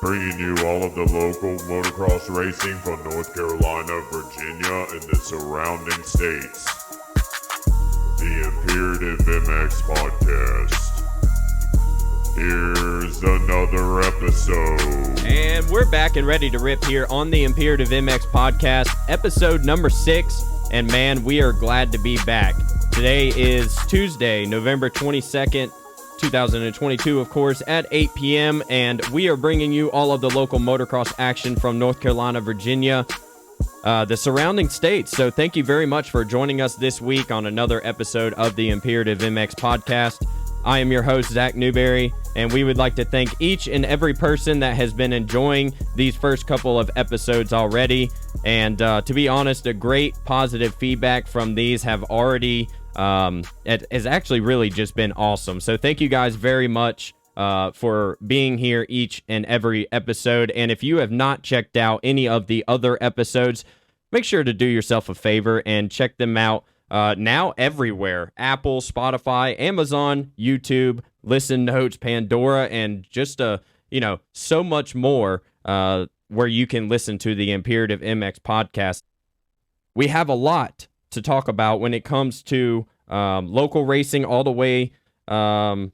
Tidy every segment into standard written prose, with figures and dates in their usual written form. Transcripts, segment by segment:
bringing you all of the local motocross racing from North Carolina, Virginia, and the surrounding states. The Imperative MX Podcast. Here's another episode. And we're back and ready to rip here on the Imperative MX Podcast, episode number 6. And man, we are glad to be back. Today is Tuesday, November 22nd, 2022, of course, at 8 p.m. And we are bringing you all of the local motocross action from North Carolina, Virginia, the surrounding states. So thank you very much for joining us this week on another episode of the Imperative MX Podcast. I am your host, Zach Newberry, and we would like to thank each and every person that has been enjoying these first couple of episodes already. And to be honest, a great positive feedback from these have already it has actually really just been awesome. So thank you guys very much for being here each and every episode. And if you have not checked out any of the other episodes, make sure to do yourself a favor and check them out. Now everywhere: Apple, Spotify, Amazon, YouTube, Listen Notes, Pandora, and just so much more where you can listen to the Imperative MX Podcast. We have a lot to talk about when it comes to local racing all the way to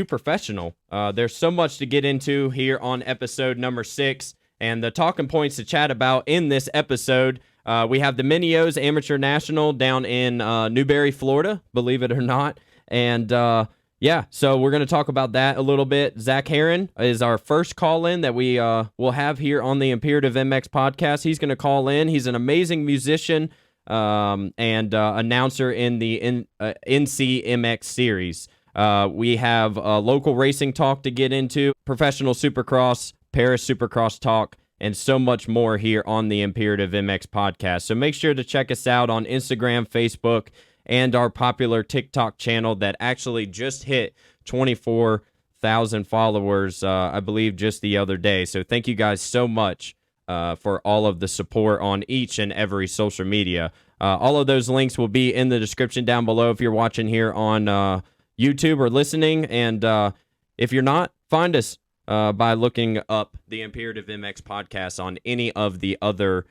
professional. There's so much to get into here on episode number 6, and the talking points to chat about in this episode. We have the Minios Amateur National down in Newberry, Florida, believe it or not. And so we're going to talk about that a little bit. Zac Herrin is our first call-in that we will have here on the Imperative MX Podcast. He's going to call in. He's an amazing musician and announcer in the NCMX series. We have local racing talk to get into, professional Supercross, Paris Supercross talk, and so much more here on the Imperative MX Podcast. So make sure to check us out on Instagram, Facebook, and our popular TikTok channel that actually just hit 24,000 followers, I believe, just the other day. So thank you guys so much for all of the support on each and every social media. All of those links will be in the description down below if you're watching here on YouTube or listening. And if you're not, find us by looking up the Imperative MX Podcast on any of the other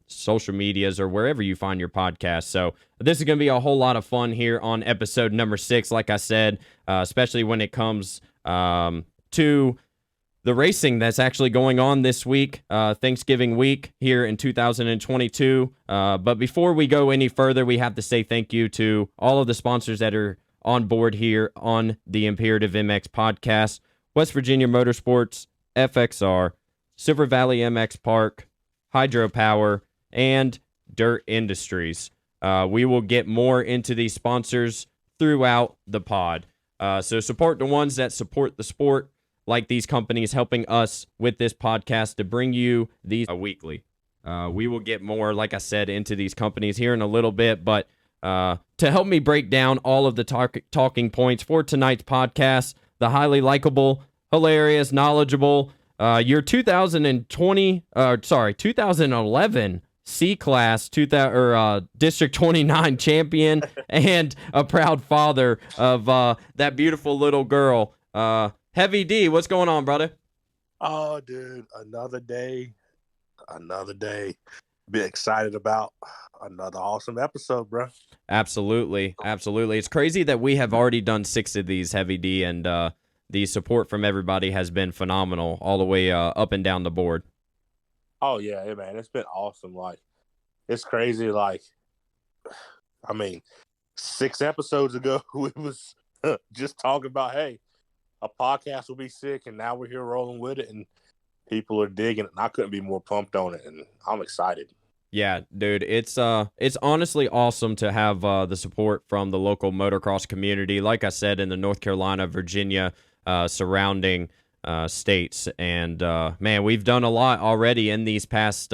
social medias or wherever you find your podcast. So this is going to be a whole lot of fun here on episode number 6, like I said, especially when it comes to the racing that's actually going on this week, Thanksgiving week here in 2022. But before we go any further, we have to say thank you to all of the sponsors that are on board here on the Imperative MX Podcast: West Virginia Motorsports, FXR, Silver Valley MX Park, Hydropower, and Dirt Industries. We will get more into these sponsors throughout the pod. So support the ones that support the sport, like these companies helping us with this podcast to bring you these weekly. We will get more, like I said, into these companies here in a little bit, but to help me break down all of the talking points for tonight's podcast, the highly likable, hilarious, knowledgeable, your 2011 C-Class District 29 champion and a proud father of that beautiful little girl, Heavy D. What's going on, brother? Oh, dude, another day. Be excited about another awesome episode, bro. Absolutely. It's crazy that we have already done 6 of these, Heavy D, and the support from everybody has been phenomenal all the way up and down the board. Oh, yeah, man. It's been awesome. Like, it's crazy. Like, I mean, 6 episodes ago, we was just talking about, hey, a podcast will be sick, and now we're here rolling with it, and people are digging it, and I couldn't be more pumped on it, and I'm excited. Yeah, dude, it's honestly awesome to have the support from the local motocross community, like I said, in the North Carolina, Virginia, surrounding states. And man, we've done a lot already in these past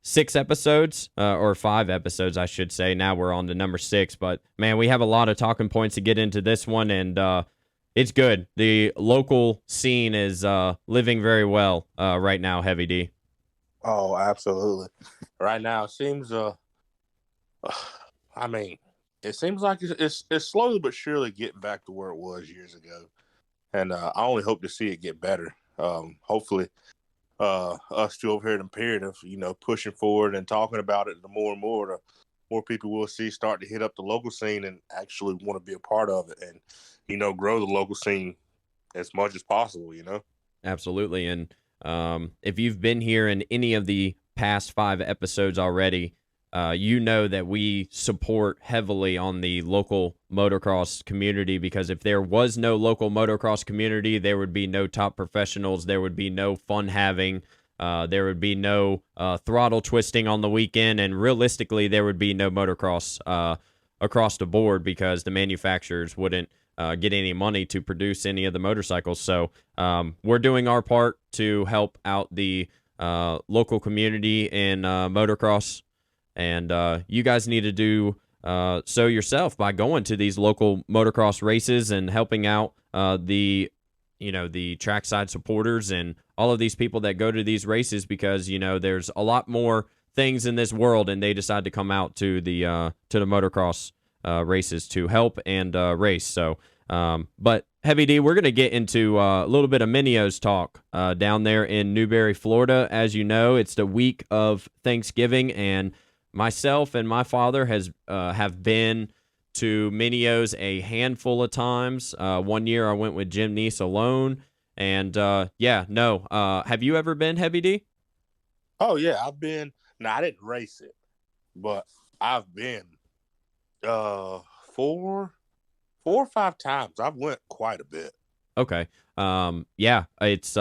6 episodes, or 5 episodes, I should say. Now we're on to number 6, but man, we have a lot of talking points to get into this one, and it's good. The local scene is living very well right now, Heavy D. Oh, absolutely. Right now, it seems, I mean, it seems like it's slowly but surely getting back to where it was years ago. And I only hope to see it get better Hopefully, us two over here at Imperative, pushing forward and talking about it, the more and more, the more people we'll see start to hit up the local scene and actually want to be a part of it and, grow the local scene as much as possible. Absolutely. And if you've been here in any of the past 5 episodes already, you know that we support heavily on the local motocross community, because if there was no local motocross community, there would be no top professionals, there would be no fun having, there would be no throttle twisting on the weekend, and realistically, there would be no motocross across the board because the manufacturers wouldn't get any money to produce any of the motorcycles. So we're doing our part to help out the local community in motocross. And you guys need to do so yourself by going to these local motocross races and helping out the trackside supporters and all of these people that go to these races, because there's a lot more things in this world, and they decide to come out to the motocross races to help and race. So, but Heavy D, we're going to get into a little bit of Minio's talk down there in Newberry, Florida. As you know, it's the week of Thanksgiving, and myself and my father have been to Minio's a handful of times. One year I went with Jim Neese alone, and have you ever been, Heavy D? Oh yeah, I've been. No, I didn't race it, but I've been 4 or 5 times. I've went quite a bit. Okay. It's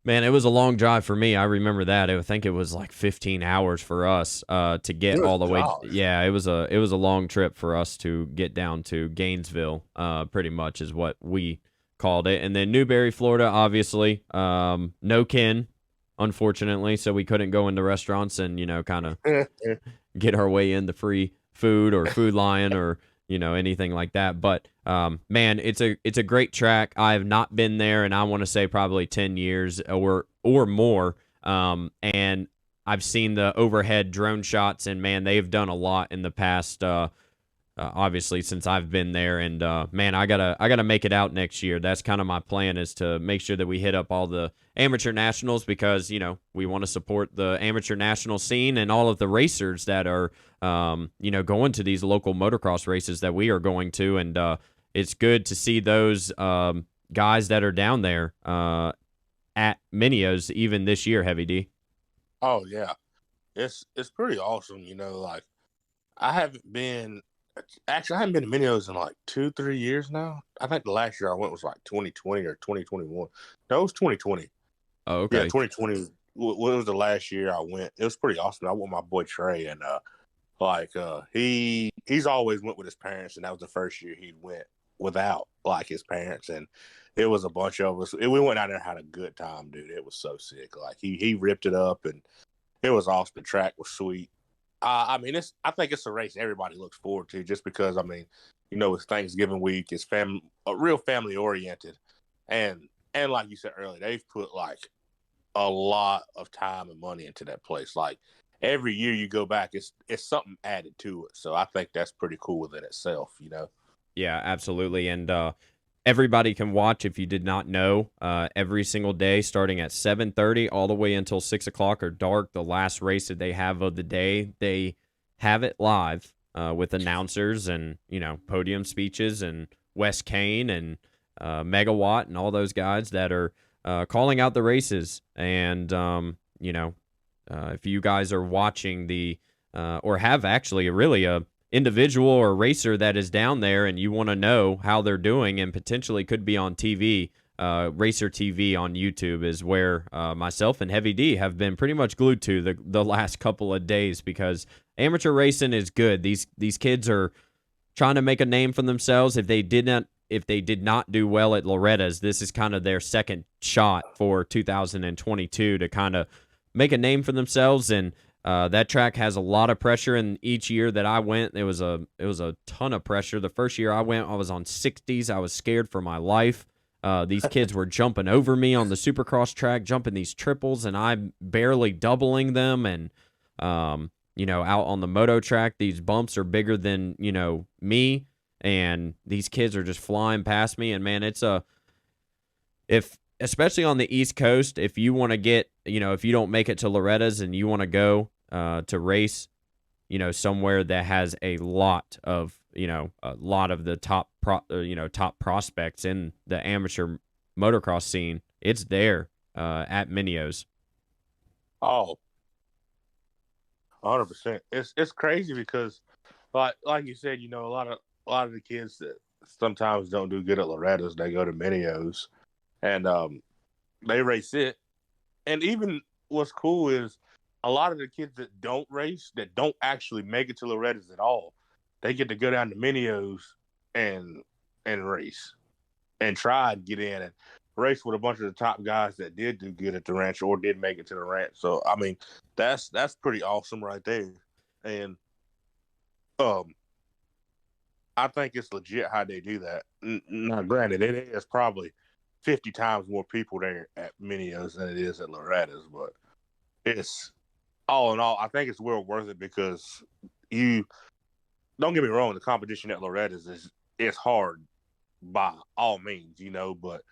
man, it was a long drive for me. I remember that. I think it was like 15 hours for us to get all the way. Yeah, it was a long trip for us to get down to Gainesville. Pretty much is what we called it. And then Newberry, Florida, obviously, no kin, unfortunately, so we couldn't go into restaurants and kind of get our way into free food or Food Lion or anything like that. But man, it's a great track. I have not been there, and I want to say probably 10 years or more. And I've seen the overhead drone shots, and man, they've done a lot in the past. Obviously, since I've been there, and man, I gotta make it out next year. That's kind of my plan, is to make sure that we hit up all the amateur nationals, because we want to support the amateur national scene and all of the racers that are going to these local motocross races that we are going to, and it's good to see those guys that are down there at Minio's even this year, Heavy D. Oh yeah, it's pretty awesome. Like I haven't been to Minio's in like 2-3 years now. I think the last year I went was like 2020 or 2021. No, it was 2020. Oh, okay. Yeah, 2020 was the last year I went. It was pretty awesome. I went with my boy Trey, and he's always went with his parents, and that was the first year he went without like his parents, and it was a bunch of us. We went out there and had a good time, dude. It was so sick. Like he ripped it up, and it was awesome. The track was sweet. I think it's a race everybody looks forward to, just because it's Thanksgiving week. It's real family oriented, and like you said earlier, they've put like a lot of time and money into that place. Like every year you go back, it's something added to it. So I think that's pretty cool within itself. Yeah, absolutely. And everybody can watch, if you did not know, every single day starting at 7:30 all the way until 6 o'clock or dark. The last race that they have of the day, they have it live with announcers and podium speeches, and Wes Kane and Megawatt and all those guys that are calling out the races. And if you guys are watching the or have actually a individual or racer that is down there, and you want to know how they're doing and potentially could be on TV, Racer TV on YouTube is where myself and Heavy D have been pretty much glued to the last couple of days, because amateur racing is good. These kids are trying to make a name for themselves. If they did not do well at Loretta's, this is kind of their second shot for 2022 to kind of make a name for themselves. And that track has a lot of pressure, and each year that I went, it was a ton of pressure. The first year I went, I was on 60s. I was scared for my life. These kids were jumping over me on the Supercross track, jumping these triples, and I'm barely doubling them. And out on the moto track, these bumps are bigger than me, and these kids are just flying past me. And man, it's if especially on the East Coast, if you want to get, if you don't make it to Loretta's and you want to go to race, somewhere that has a lot of the top prospects in the amateur motocross scene, it's there at Minio's. Oh, 100%. It's crazy because, like you said, a lot of the kids that sometimes don't do good at Loretta's, they go to Minio's, and they race it. And even what's cool is a lot of the kids that don't race, that don't actually make it to Loretta's at all, they get to go down to Minio's and race and try and get in and race with a bunch of the top guys that did do good at the ranch or did make it to the ranch. So I mean, that's pretty awesome right there. And I think it's legit how they do that. Now, granted, it is probably 50 times more people there at Minio's than it is at Loretta's, but it's all in all, I think it's well worth it because you don't get me wrong, the competition at Loretta's is hard by all means, but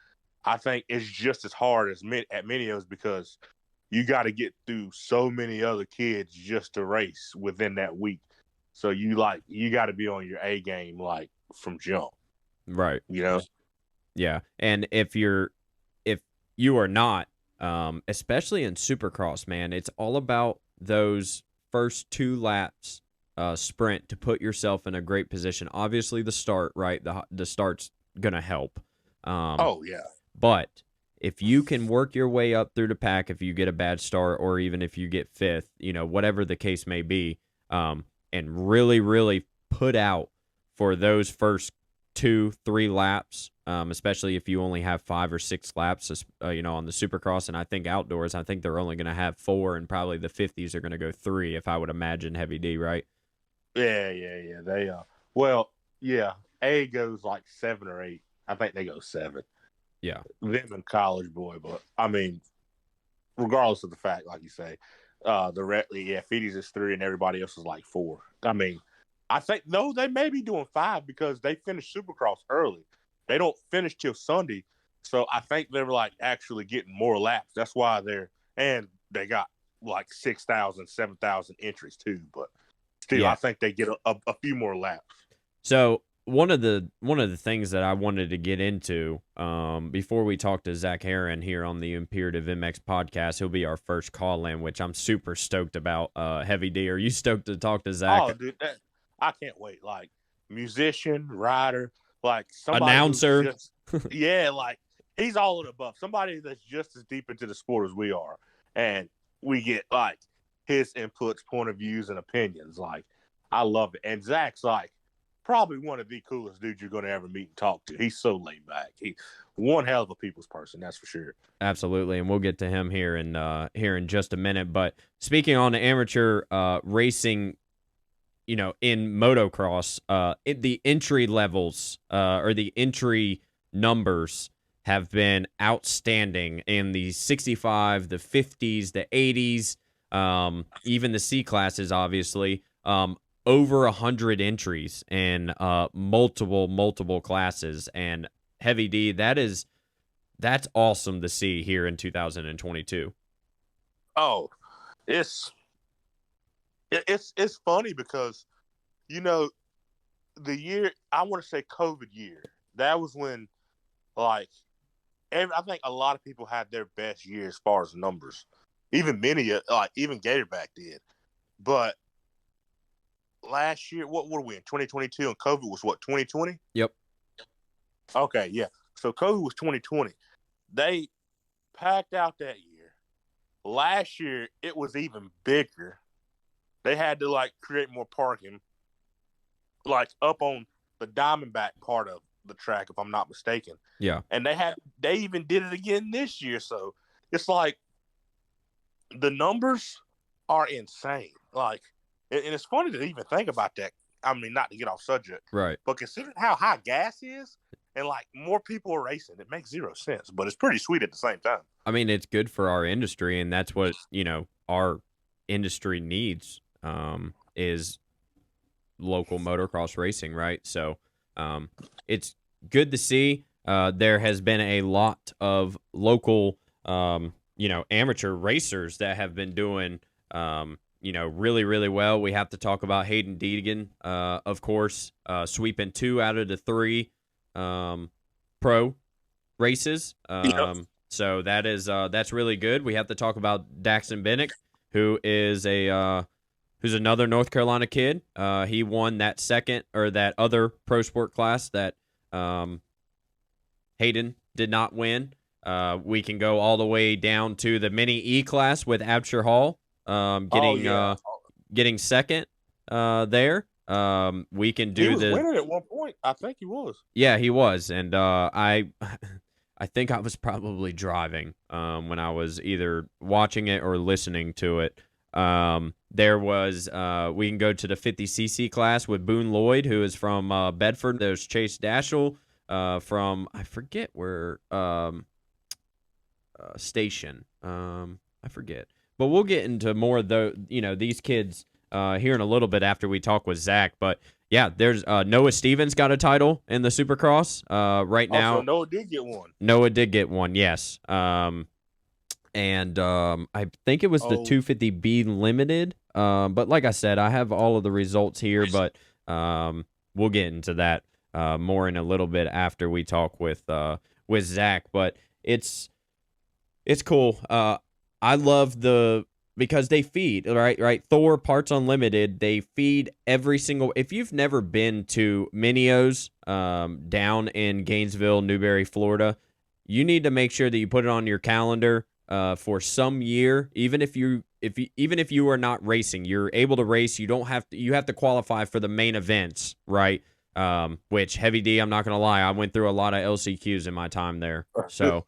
I think it's just as hard as at Minio's because you got to get through so many other kids just to race within that week. So you got to be on your A game from jump, right? Yeah. And if you are not, especially in Supercross, man, it's all about those first 2 laps sprint to put yourself in a great position. Obviously, the start, right? The start's gonna help. Oh yeah. But if you can work your way up through the pack, if you get a bad start, or even if you get 5th, whatever the case may be, and really, really put out for those first 2-3 laps, especially if you only have 5 or 6 laps, on the Supercross, and I think outdoors, I think they're only going to have 4, and probably the 50s are going to go 3, if I would imagine Heavy D, right? Yeah. They well, yeah. A goes 7 or 8. I think they go 7. Yeah. Them and College Boy, but I mean, regardless of the fact, like you say, Feedy's is 3 and everybody else is 4. I mean, I think they may be doing 5 because they finished Supercross early. They don't finish till Sunday, so I think they're actually getting more laps. That's why they got 6,000, 7,000 entries too. But still, yeah. I think they get a few more laps. So one of the things that I wanted to get into before we talk to Zac Herrin here on the Imperative MX podcast, he'll be our first call in, which I'm super stoked about. Heavy D, are you stoked to talk to Zac? Oh, dude, I can't wait. Musician, rider, somebody announcer. Yeah, he's all of the above. Somebody that's just as deep into the sport as we are, and we get his inputs, point of views, and opinions. I love it. And Zac's probably one of the coolest dudes you're going to ever meet and talk to. He's so laid back. He one hell of a people's person, that's for sure. Absolutely, and we'll get to him here in just a minute. But speaking on the amateur racing, in motocross, the entry levels or the entry numbers have been outstanding in the 65, the 50s, the 80s, even the C classes, obviously. Over 100 entries in multiple classes, and Heavy D, that's awesome to see here in 2022. Oh, it's funny because the year, I want to say COVID year, that was when I think a lot of people had their best year as far as numbers. Even even Gatorback did, but last year, what were we in 2022, and COVID was what, 2020? Yep. Okay, yeah. So COVID was 2020. They packed out that year. Last year, it was even bigger. They had to create more parking, up on the Diamondback part of the track, if I'm not mistaken. Yeah. And they even did it again this year. So it's the numbers are insane. And it's funny to even think about that. I mean, not to get off subject, right? But considering how high gas is, and more people are racing, it makes zero sense. But it's pretty sweet at the same time. I mean, it's good for our industry, and that's what our industry needs is local motocross racing, right? So it's good to see. there has been a lot of local, amateur racers that have been doing, really, really well. We have to talk about Hayden Deegan, of course, sweeping 2 out of the 3 pro races. So that's really good. We have to talk about Daxton Bennick, who's another North Carolina kid. He won that other pro sport class that Hayden did not win. We can go all the way down to the mini E class with Absher Hall getting second there. We can do he was winning at one point. I think he was. Yeah, he was, and I think I was probably driving when I was either watching it or listening to it. There was we can go to the 50cc class with Boone Lloyd, who is from Bedford. There's Chase Dashel from I forget where station. I forget, but we'll get into more of these kids here in a little bit after we talk with Zach. But yeah, there's Noah Stevens got a title in the Supercross right now. Also, Noah did get one. Noah did get one, yes. And I think it was the 250B Limited. But like I said, I have all of the results here, but we'll get into that more in a little bit after we talk with Zach. But it's cool. I love because they feed, right? Thor Parts Unlimited, they feed every single. If you've never been to Minio's down in Gainesville, Newberry, Florida, you need to make sure that you put it on your calendar for some year. Even if you are not racing, you're able to race. You have to qualify for the main events, right? Which Heavy D, I'm not gonna lie, I went through a lot of LCQs in my time there. So,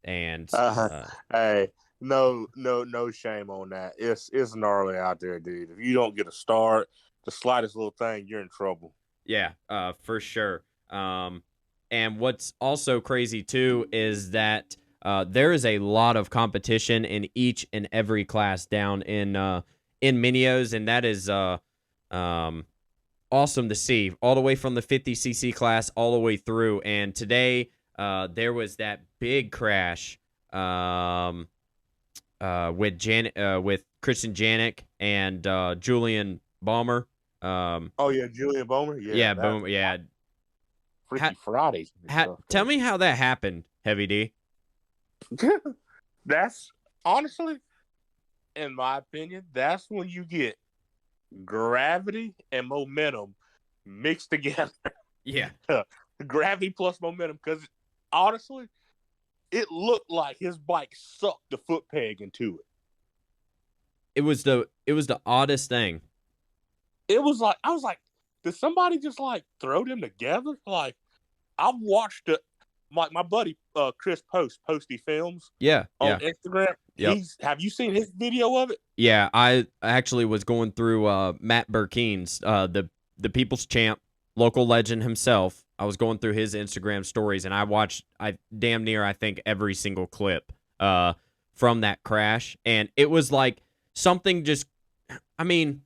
hey, no shame on that. It's gnarly out there, dude. If you don't get a start, the slightest little thing, you're in trouble. Yeah, for sure. And what's also crazy too is that there is a lot of competition in each and every class down in Minio's, and that is awesome to see, all the way from the 50cc class all the way through. And today there was that big crash with Christian Janik and Julian Balmer. Julian Balmer. Yeah, Boomer. Yeah. Freaky Fridays. Tell me how that happened, Heavy D. That's honestly, in my opinion, that's when you get gravity and momentum mixed together. Yeah. Gravity plus momentum, because honestly, it looked like his bike sucked the foot peg into it. It was the oddest thing. It was like, I was like, did somebody just like throw them together? Like, I've watched it. My buddy Chris Posty Films. Yeah. On Instagram. Yep. Have you seen his video of it? Yeah, I actually was going through Matt Burkeen's, the People's Champ, local legend himself. I was going through his Instagram stories, and I watched damn near, I think, every single clip from that crash. And it was like something just, I mean,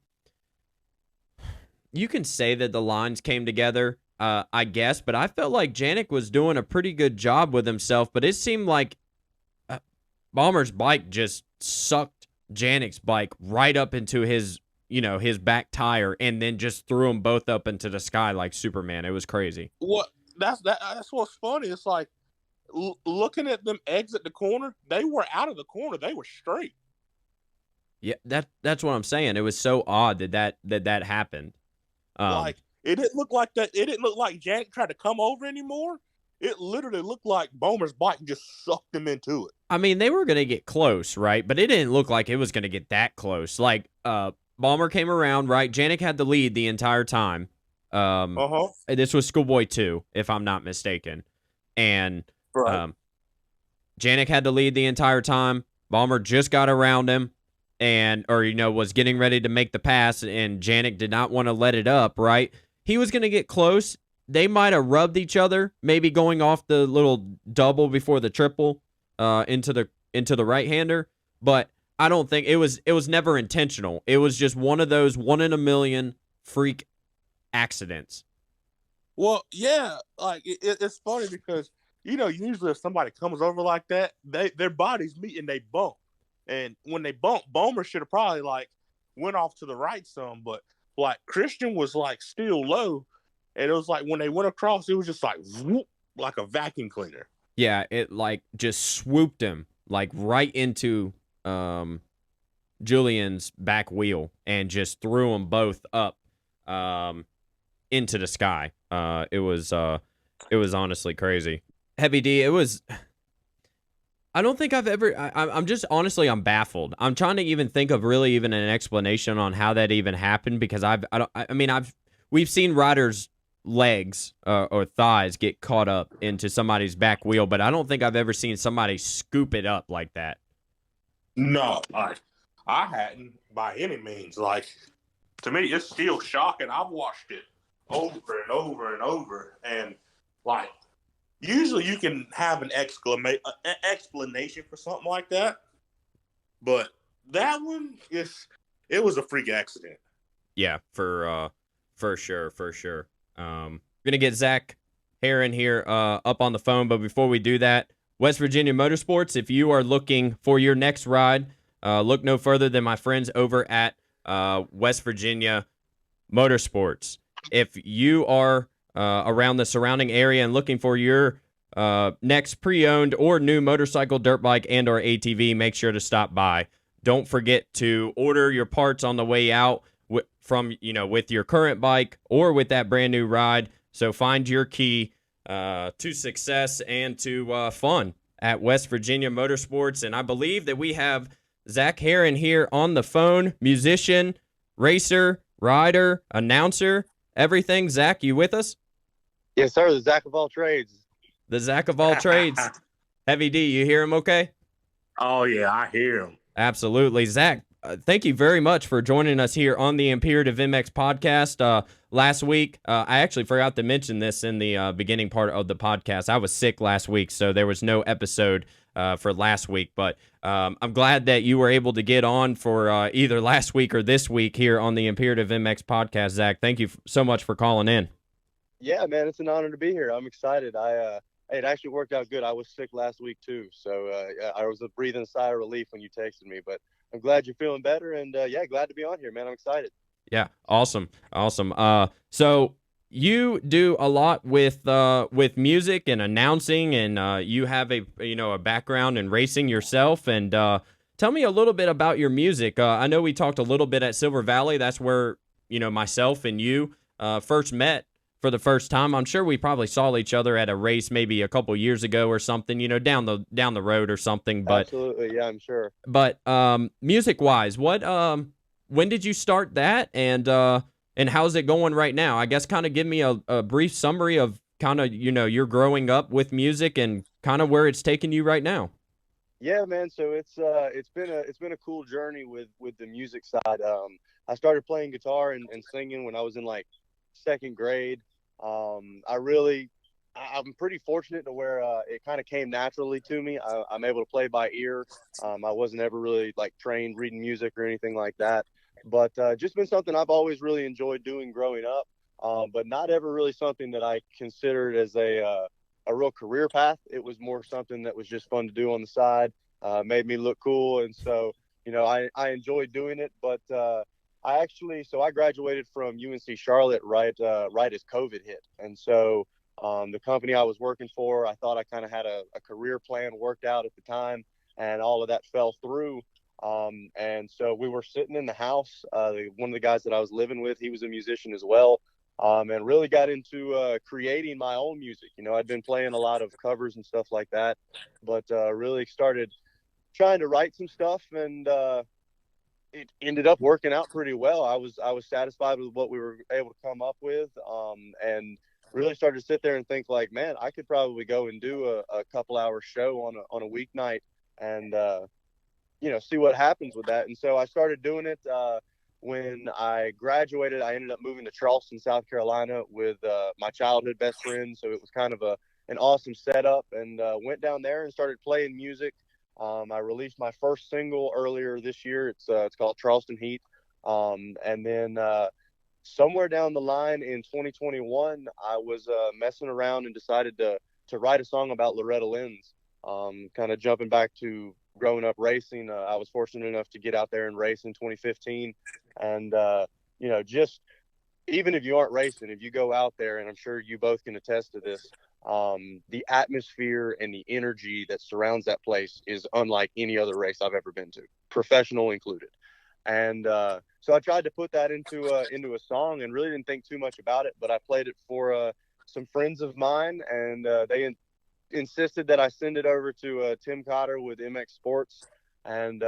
you can say that the lines came together, I guess, but I felt like Janik was doing a pretty good job with himself, but it seemed like Balmer's bike just sucked Janik's bike right up into his back tire, and then just threw them both up into the sky like Superman. It was crazy. What? That's what's funny. It's like looking at them exit the corner. They were out of the corner. They were straight. Yeah, that's what I'm saying. It was so odd that happened. Like it didn't look like that. It didn't look like Janik tried to come over anymore. It literally looked like Balmer's bike just sucked him into it. I mean, they were gonna get close, right? But it didn't look like it was gonna get that close. Like, Balmer came around, right? Janik had the lead the entire time. This was Schoolboy 2, if I'm not mistaken. And right. Janik had the lead the entire time. Balmer just got around him was getting ready to make the pass, and Janik did not want to let it up, right? He was going to get close. They might have rubbed each other, maybe going off the little double before the triple into the right-hander, but I don't think it was never intentional. It was just one of those 1 in a million freak accidents. Well, yeah, like it's funny because usually if somebody comes over like that, their bodies meet and they bump, and when they bump, Bomer should have probably like went off to the right some, but like Christian was like still low, and it was like when they went across, it was just like whoop, like a vacuum cleaner. Yeah, it like just swooped him like right into Julian's back wheel and just threw them both up into the sky. It was honestly crazy. Heavy D, it was. I don't think I've ever. I'm just honestly, I'm baffled. I'm trying to even think of really even an explanation on how that even happened because we've seen riders' legs or thighs get caught up into somebody's back wheel, but I don't think I've ever seen somebody scoop it up like that. No, like I hadn't by any means. Like to me, it's still shocking. I've watched it over and over and over, and like usually you can have an explanation for something like that, but that one it was a freak accident. Yeah, for sure, for sure. We're gonna get Zac Herrin here up on the phone, but before we do that, West Virginia Motorsports, if you are looking for your next ride, look no further than my friends over at West Virginia Motorsports. If you are around the surrounding area and looking for your next pre-owned or new motorcycle, dirt bike, and or ATV, make sure to stop by. Don't forget to order your parts on the way out with your current bike or with that brand new ride. So find your key to success and to fun at West Virginia Motorsports. And I believe that we have Zac Herrin here on the phone, musician, racer, rider, announcer, everything. Zac, you with us? Yes, sir. The Zac of all trades. The Zac of all trades. Heavy D, you hear him okay? Oh, yeah, I hear him. Absolutely. Zac, thank you very much for joining us here on the Imperative MX podcast. Last week, I actually forgot to mention this in the beginning part of the podcast. I was sick last week, so there was no episode for last week. But I'm glad that you were able to get on for either last week or this week here on the Imperative MX podcast. Zac, thank you so much for calling in. Yeah, man, it's an honor to be here. I'm excited. It actually worked out good. I was sick last week too, so I was a breathing sigh of relief when you texted me. But I'm glad you're feeling better, and glad to be on here, man. I'm excited. Yeah, awesome. So you do a lot with music and announcing, and you have a background in racing yourself. And tell me a little bit about your music. I know we talked a little bit at Silver Valley. That's where myself and you first met for the first time. I'm sure we probably saw each other at a race maybe a couple years ago or something, down the road or something. But absolutely, yeah, I'm sure. But music wise, when did you start that, and how's it going right now? I guess kind of give me a brief summary of kind of you're growing up with music and kind of where it's taking you right now. Yeah, man. So it's been a cool journey with the music side. I started playing guitar and singing when I was in like second grade. I'm pretty fortunate to where it kind of came naturally to me. I'm able to play by ear. I wasn't ever really like trained reading music or anything like that, but just been something I've always really enjoyed doing growing up, but not ever really something that I considered as a real career path. It was more something that was just fun to do on the side, made me look cool, and so I enjoyed doing it. But I graduated from UNC Charlotte right as COVID hit. And so the company I was working for, I thought I kind of had a career plan worked out at the time, and all of that fell through. And so we were sitting in the house. One of the guys that I was living with, he was a musician as well, and really got into creating my own music. I'd been playing a lot of covers and stuff like that, but really started trying to write some stuff, and it ended up working out pretty well. I was satisfied with what we were able to come up with, and really started to sit there and think like, man, I could probably go and do a couple hour show on a weeknight and see what happens with that. And so I started doing it. When I graduated, I ended up moving to Charleston, South Carolina with my childhood best friend. So it was kind of an awesome setup, and went down there and started playing music. I released my first single earlier this year. It's called Charleston Heat. And then somewhere down the line in 2021, I was messing around and decided to write a song about Loretta Lynn's. Kind of jumping back to growing up racing, I was fortunate enough to get out there and race in 2015, and just even if you aren't racing, if you go out there, and I'm sure you both can attest to this, the atmosphere and the energy that surrounds that place is unlike any other race I've ever been to, professional included. And so I tried to put that into a song, and really didn't think too much about it. But I played it for some friends of mine, and they insisted that I send it over to Tim Cotter with MX Sports, and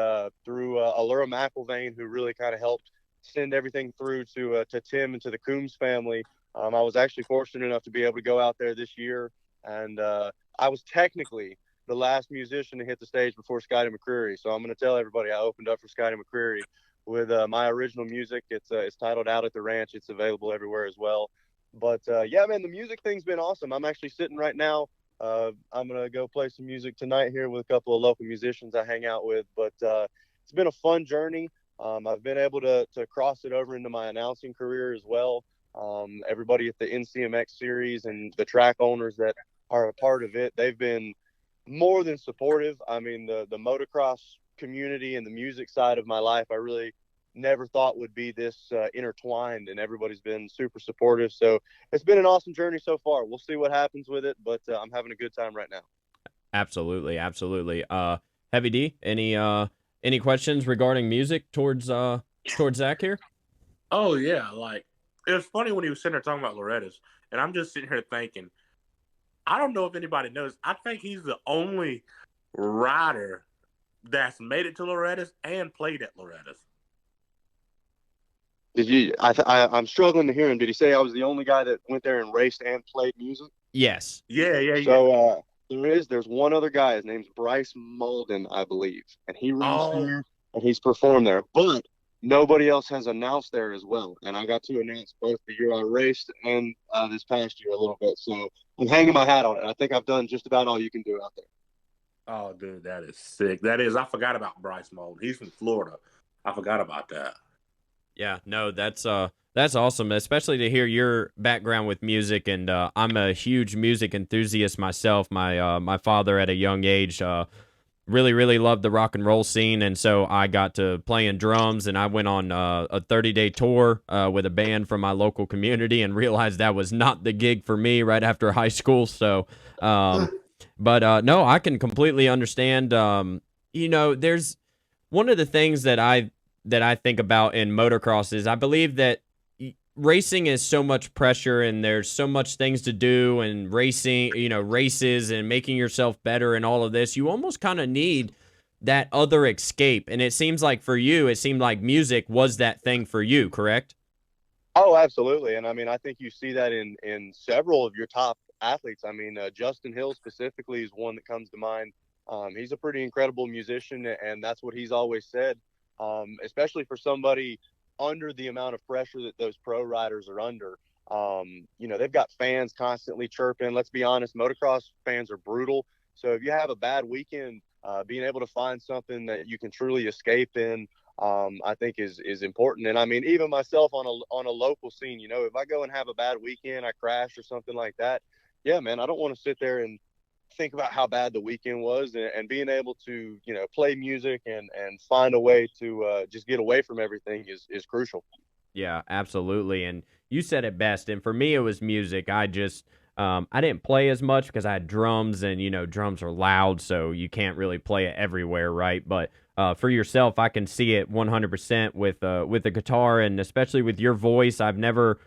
through Allura McIlvaine, who really kind of helped send everything through to Tim and to the Coombs family. I was actually fortunate enough to be able to go out there this year, and I was technically the last musician to hit the stage before Scotty McCreery. So I'm going to tell everybody I opened up for Scotty McCreery with my original music. It's titled Out at the Ranch. It's available everywhere as well. But yeah, man, the music thing's been awesome. I'm actually sitting right now. I'm going to go play some music tonight here with a couple of local musicians I hang out with. But it's been a fun journey. I've been able to cross it over into my announcing career as well. Everybody at the NCMX series and the track owners that are a part of it, they've been more than supportive. I mean, the motocross community and the music side of my life, I really never thought would be this intertwined, and everybody's been super supportive. So it's been an awesome journey so far. We'll see what happens with it, but I'm having a good time right now. Absolutely. Heavy D, any questions regarding music towards Zach here? Oh yeah, like it was funny when he was sitting there talking about Loretta's, and I'm just sitting here thinking, I don't know if anybody knows, I think he's the only rider that's made it to Loretta's and played at Loretta's. Did you? I'm struggling to hear him. Did he say I was the only guy that went there and raced and played music? Yes. Yeah. So there's one other guy. His name's Bryce Malden, I believe, and he raced there and he's performed there. But nobody else has announced there as well. And I got to announce both the year I raced and this past year a little bit. So I'm hanging my hat on it. I think I've done just about all you can do out there. Oh, dude, that is sick. That is. I forgot about Bryce Malden. He's from Florida. I forgot about that. Yeah, no, that's awesome, especially to hear your background with music. And I'm a huge music enthusiast myself. My father at a young age really loved the rock and roll scene, and so I got to playing drums, and I went on a 30-day tour with a band from my local community, and realized that was not the gig for me right after high school. So, but no, I can completely understand. There's one of the things that I think about in motocross is I believe that racing is so much pressure, and there's so much things to do, and racing, races and making yourself better and all of this. You almost kind of need that other escape. And it seems like for you, it seemed like music was that thing for you, correct? Oh, absolutely. And I mean, I think you see that in several of your top athletes. I mean, Justin Hill specifically is one that comes to mind. He's a pretty incredible musician, and that's what he's always said. Especially for somebody under the amount of pressure that those pro riders are under. They've got fans constantly chirping. Let's be honest, motocross fans are brutal. So if you have a bad weekend, being able to find something that you can truly escape in, I think is important. And I mean, even myself on a local scene, if I go and have a bad weekend, I crash or something like that. Yeah, man, I don't want to sit there and think about how bad the weekend was, and being able to play music and find a way to just get away from everything is crucial. Yeah, absolutely. And you said it best. And for me, it was music. I just I didn't play as much because I had drums, and drums are loud, so you can't really play it everywhere, right? But for yourself, I can see it 100% with the guitar, and especially with your voice. I've never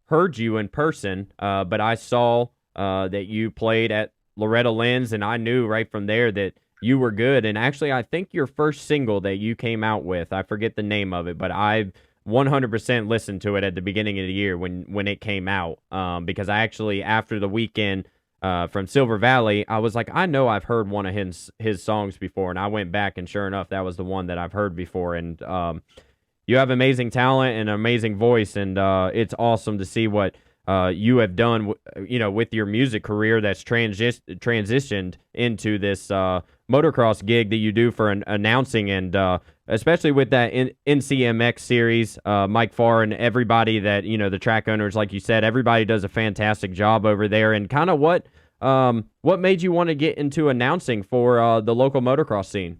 heard you in person, but I saw that you played at Loretta Lynn's, and I knew right from there that you were good. And actually, I think your first single that you came out with, I forget the name of it, but I 100% listened to it at the beginning of the year when it came out, because I actually, after the weekend from Silver Valley, I was like, I know I've heard one of his songs before, and I went back, and sure enough, that was the one that I've heard before. And you have amazing talent and an amazing voice, and it's awesome to see what you have done, with your music career that's transitioned into this motocross gig that you do for announcing, and especially with that NCMX series, Mike Farr and everybody that, the track owners, like you said, everybody does a fantastic job over there. And kind of what made you want to get into announcing for the local motocross scene?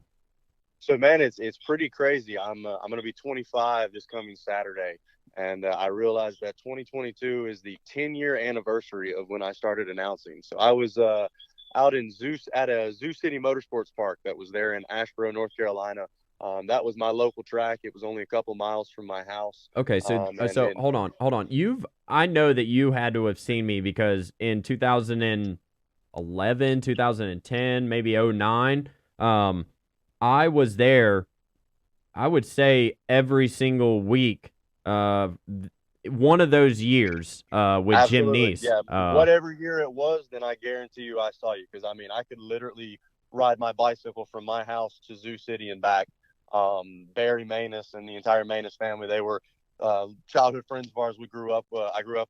So, man, it's pretty crazy. I'm going to be 25 this coming Saturday, and I realized that 2022 is the 10-year anniversary of when I started announcing. So I was out in at a Zoo City Motorsports Park that was there in Asheboro, North Carolina. That was my local track. It was only a couple miles from my house. Okay, so hold on. I know that you had to have seen me because in 2011, 2010, maybe 09, I was there, I would say, every single week, one of those years with Absolutely. Jim Neese. Yeah, whatever year it was, then I guarantee you I saw you, because, I mean, I could literally ride my bicycle from my house to Zoo City and back. Barry Manus and the entire Manus family, they were childhood friends of ours. I grew up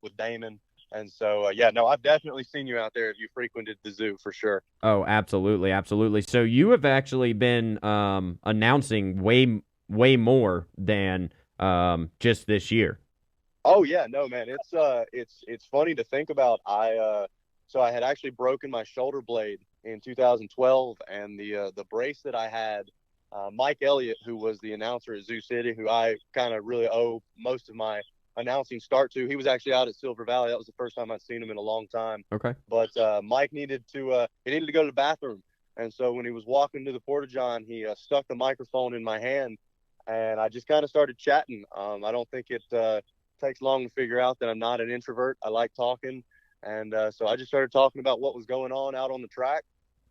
with Damon. And so, I've definitely seen you out there if you frequented the zoo, for sure. Oh, absolutely, absolutely. So you have actually been announcing way more than just this year. Oh yeah, no man, it's funny to think about. I had actually broken my shoulder blade in 2012, and the brace that I had, Mike Elliott, who was the announcer at Zoo City, who I kind of really owe most of my announcing start to. He was actually out at Silver Valley. That was the first time I'd seen him in a long time. Okay. But Mike needed to go to the bathroom, and so when he was walking to the porta-john, he stuck the microphone in my hand, and I just kind of started chatting. I don't think it takes long to figure out that I'm not an introvert. I like talking, and so I just started talking about what was going on out on the track,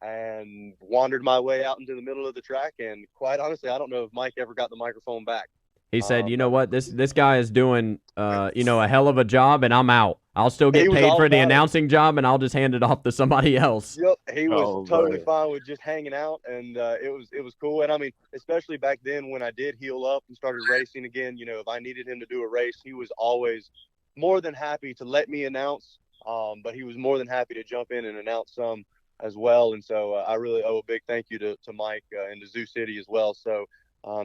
and wandered my way out into the middle of the track. And quite honestly, I don't know if Mike ever got the microphone back. He said, "You know what? This guy is doing, a hell of a job, and I'm out. I'll still get paid for the announcing job, and I'll just hand it off to somebody else." Yep, he was totally fine with just hanging out, and it was cool. And I mean, especially back then when I did heal up and started racing again, if I needed him to do a race, he was always more than happy to let me announce. But he was more than happy to jump in and announce some as well. And so I really owe a big thank you to Mike and to Zoo City as well. So.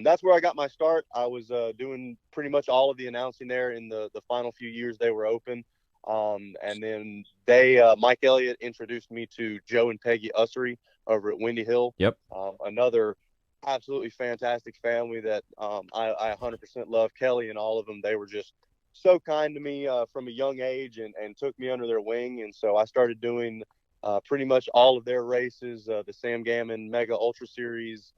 That's where I got my start. I was doing pretty much all of the announcing there in the final few years they were open. And then Mike Elliott introduced me to Joe and Peggy Ussery over at Windy Hill. Yep. Another absolutely fantastic family that I 100% love. Kelly and all of them, they were just so kind to me from a young age and took me under their wing. And so I started doing pretty much all of their races, the Sam Gammon Mega Ultra Series.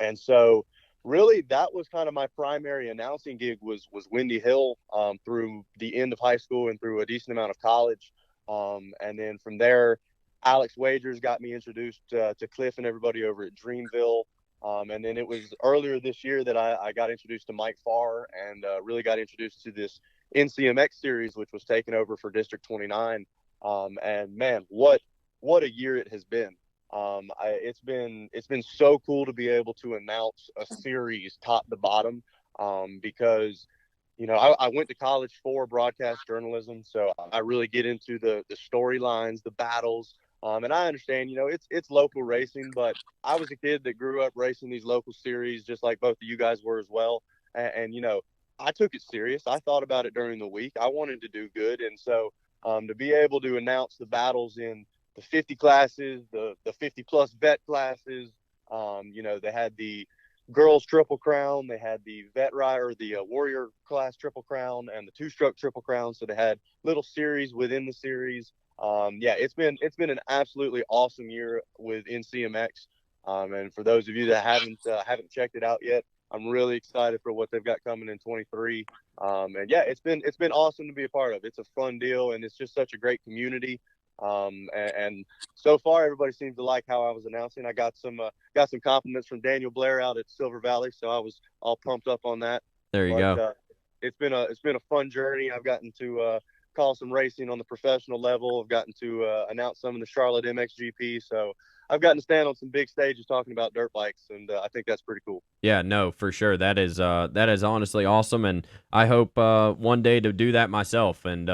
And so really that was kind of my primary announcing gig was Windy Hill through the end of high school and through a decent amount of college. And then from there, Alex Wagers got me introduced to Cliff and everybody over at Dreamville. And then it was earlier this year that I got introduced to Mike Farr and really got introduced to this NCMX series, which was taken over for District 29. And man, what a year it has been. It's been so cool to be able to announce a series top to bottom, because I went to college for broadcast journalism, so I really get into the storylines, the battles, and I understand it's local racing, but I was a kid that grew up racing these local series just like both of you guys were as well, and I took it serious. I thought about it during the week. I wanted to do good, and so to be able to announce the battles in the 50 classes, the 50 plus vet classes. They had the girls triple crown, they had the vet rider, the warrior class triple crown, and the two-stroke triple crown. So they had little series within the series. It's been an absolutely awesome year with NCMX. And for those of you that haven't checked it out yet, I'm really excited for what they've got coming in 23. It's been awesome to be a part of. It's a fun deal, and it's just such a great community. And so far everybody seems to like how I was announcing. I got some compliments from Daniel Blair out at Silver Valley, so I was all pumped up on that. There you go. It's been a fun journey. I've gotten to call some racing on the professional level. I've gotten to announce some of the Charlotte MXGP. So I've gotten to stand on some big stages talking about dirt bikes, and I think that's pretty cool. Yeah, no, for sure. That is honestly awesome, and I hope one day to do that myself. And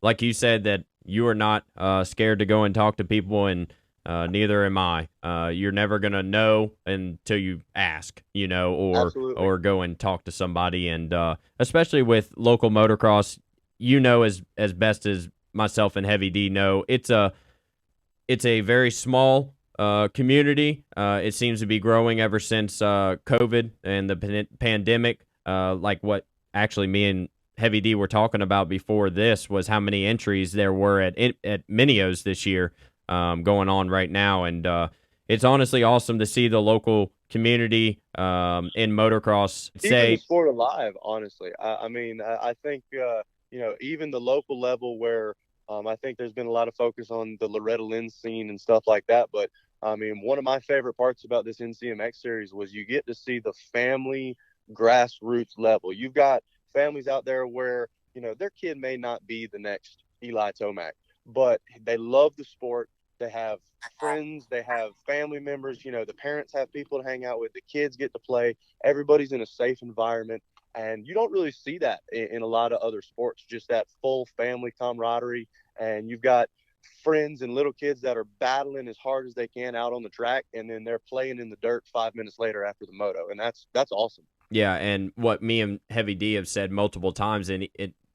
like you said, that you are not scared to go and talk to people, and neither am I. You're never gonna know until you ask, Absolutely. or go and talk to somebody. And especially with local motocross, as best as myself and Heavy D know, it's a very small community. It seems to be growing ever since COVID and the pandemic. Like what actually me and Heavy D were talking about before this was how many entries there were at Minios this year going on right now. And it's honestly awesome to see the local community in motocross Keeping the sport alive, honestly. I think, even the local level where I think there's been a lot of focus on the Loretta Lynn scene and stuff like that. But one of my favorite parts about this NCMX series was you get to see the family grassroots level. You've got families out there where, their kid may not be the next Eli Tomac, but they love the sport. They have friends, they have family members, the parents have people to hang out with, the kids get to play, everybody's in a safe environment. And you don't really see that in a lot of other sports, just that full family camaraderie. And you've got friends and little kids that are battling as hard as they can out on the track, and then they're playing in the dirt 5 minutes later after the moto. And that's awesome. Yeah, and what me and Heavy D have said multiple times, and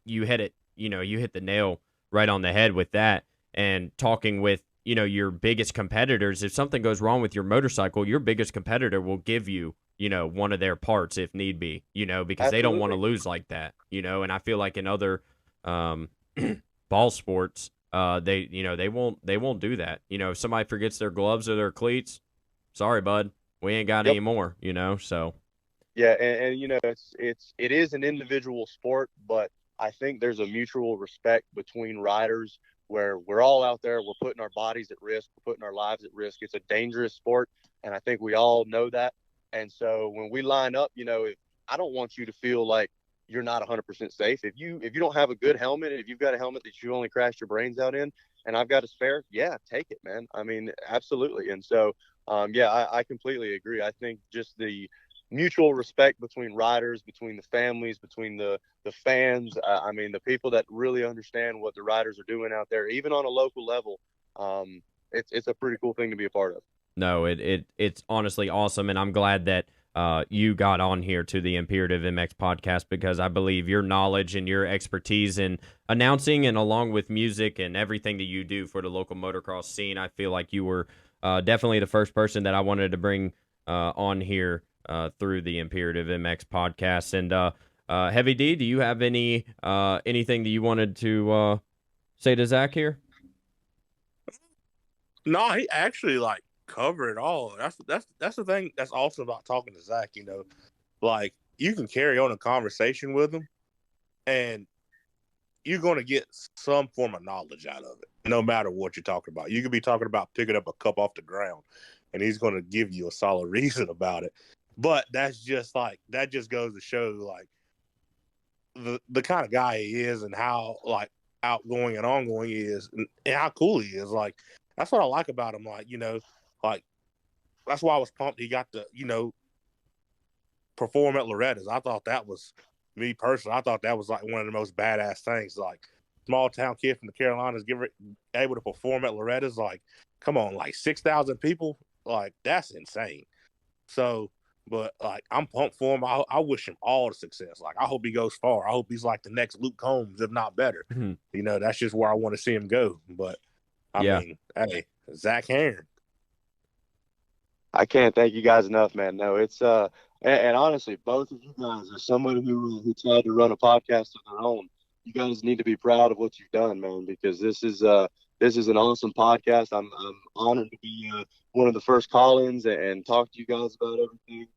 you hit it, you hit the nail right on the head with that. And talking with, your biggest competitors, if something goes wrong with your motorcycle, your biggest competitor will give you, one of their parts if need be, because Absolutely. they don't want to lose like that, and I feel like in other ball sports, they won't do that. If somebody forgets their gloves or their cleats, sorry, bud, we ain't got any more, so. Yeah. And it is an individual sport, but I think there's a mutual respect between riders where we're all out there, we're putting our bodies at risk, we're putting our lives at risk. It's a dangerous sport, and I think we all know that. And so when we line up, I don't want you to feel like you're not 100% safe. If you don't have a good helmet, if you've got a helmet that you only crashed your brains out in, and I've got a spare, yeah, take it, man. Absolutely. And so, I completely agree. I think just the mutual respect between riders, between the families, between the fans, the people that really understand what the riders are doing out there, even on a local level, it's a pretty cool thing to be a part of. No, it's honestly awesome, and I'm glad that you got on here to the Imperative MX podcast, because I believe your knowledge and your expertise in announcing, and along with music and everything that you do for the local motocross scene, I feel like you were definitely the first person that I wanted to bring on here through the Imperative MX podcast. And Heavy D, do you have anything that you wanted to say to Zach here? No, he actually cover it all. That's the thing that's awesome about talking to Zach. You can carry on a conversation with him, and you're going to get some form of knowledge out of it, no matter what you're talking about. You could be talking about picking up a cup off the ground, and he's going to give you a solid reason about it. But that just goes to show the kind of guy he is, and how outgoing and ongoing he is, and how cool he is. That's what I like about him. That's why I was pumped he got to, perform at Loretta's. I thought that was, me personally, I thought that was one of the most badass things. Small town kid from the Carolinas able to perform at Loretta's. Come on, 6,000 people. That's insane. So, but I'm pumped for him. I wish him all the success. I hope he goes far. I hope he's the next Luke Combs, if not better. Mm-hmm. That's just where I want to see him go. But I mean, hey, Zac Herrin. I can't thank you guys enough, man. No, it's and honestly, both of you guys, as somebody who tried to run a podcast of their own, you guys need to be proud of what you've done, man, because this is an awesome podcast. I'm honored to be one of the first call-ins and talk to you guys about everything.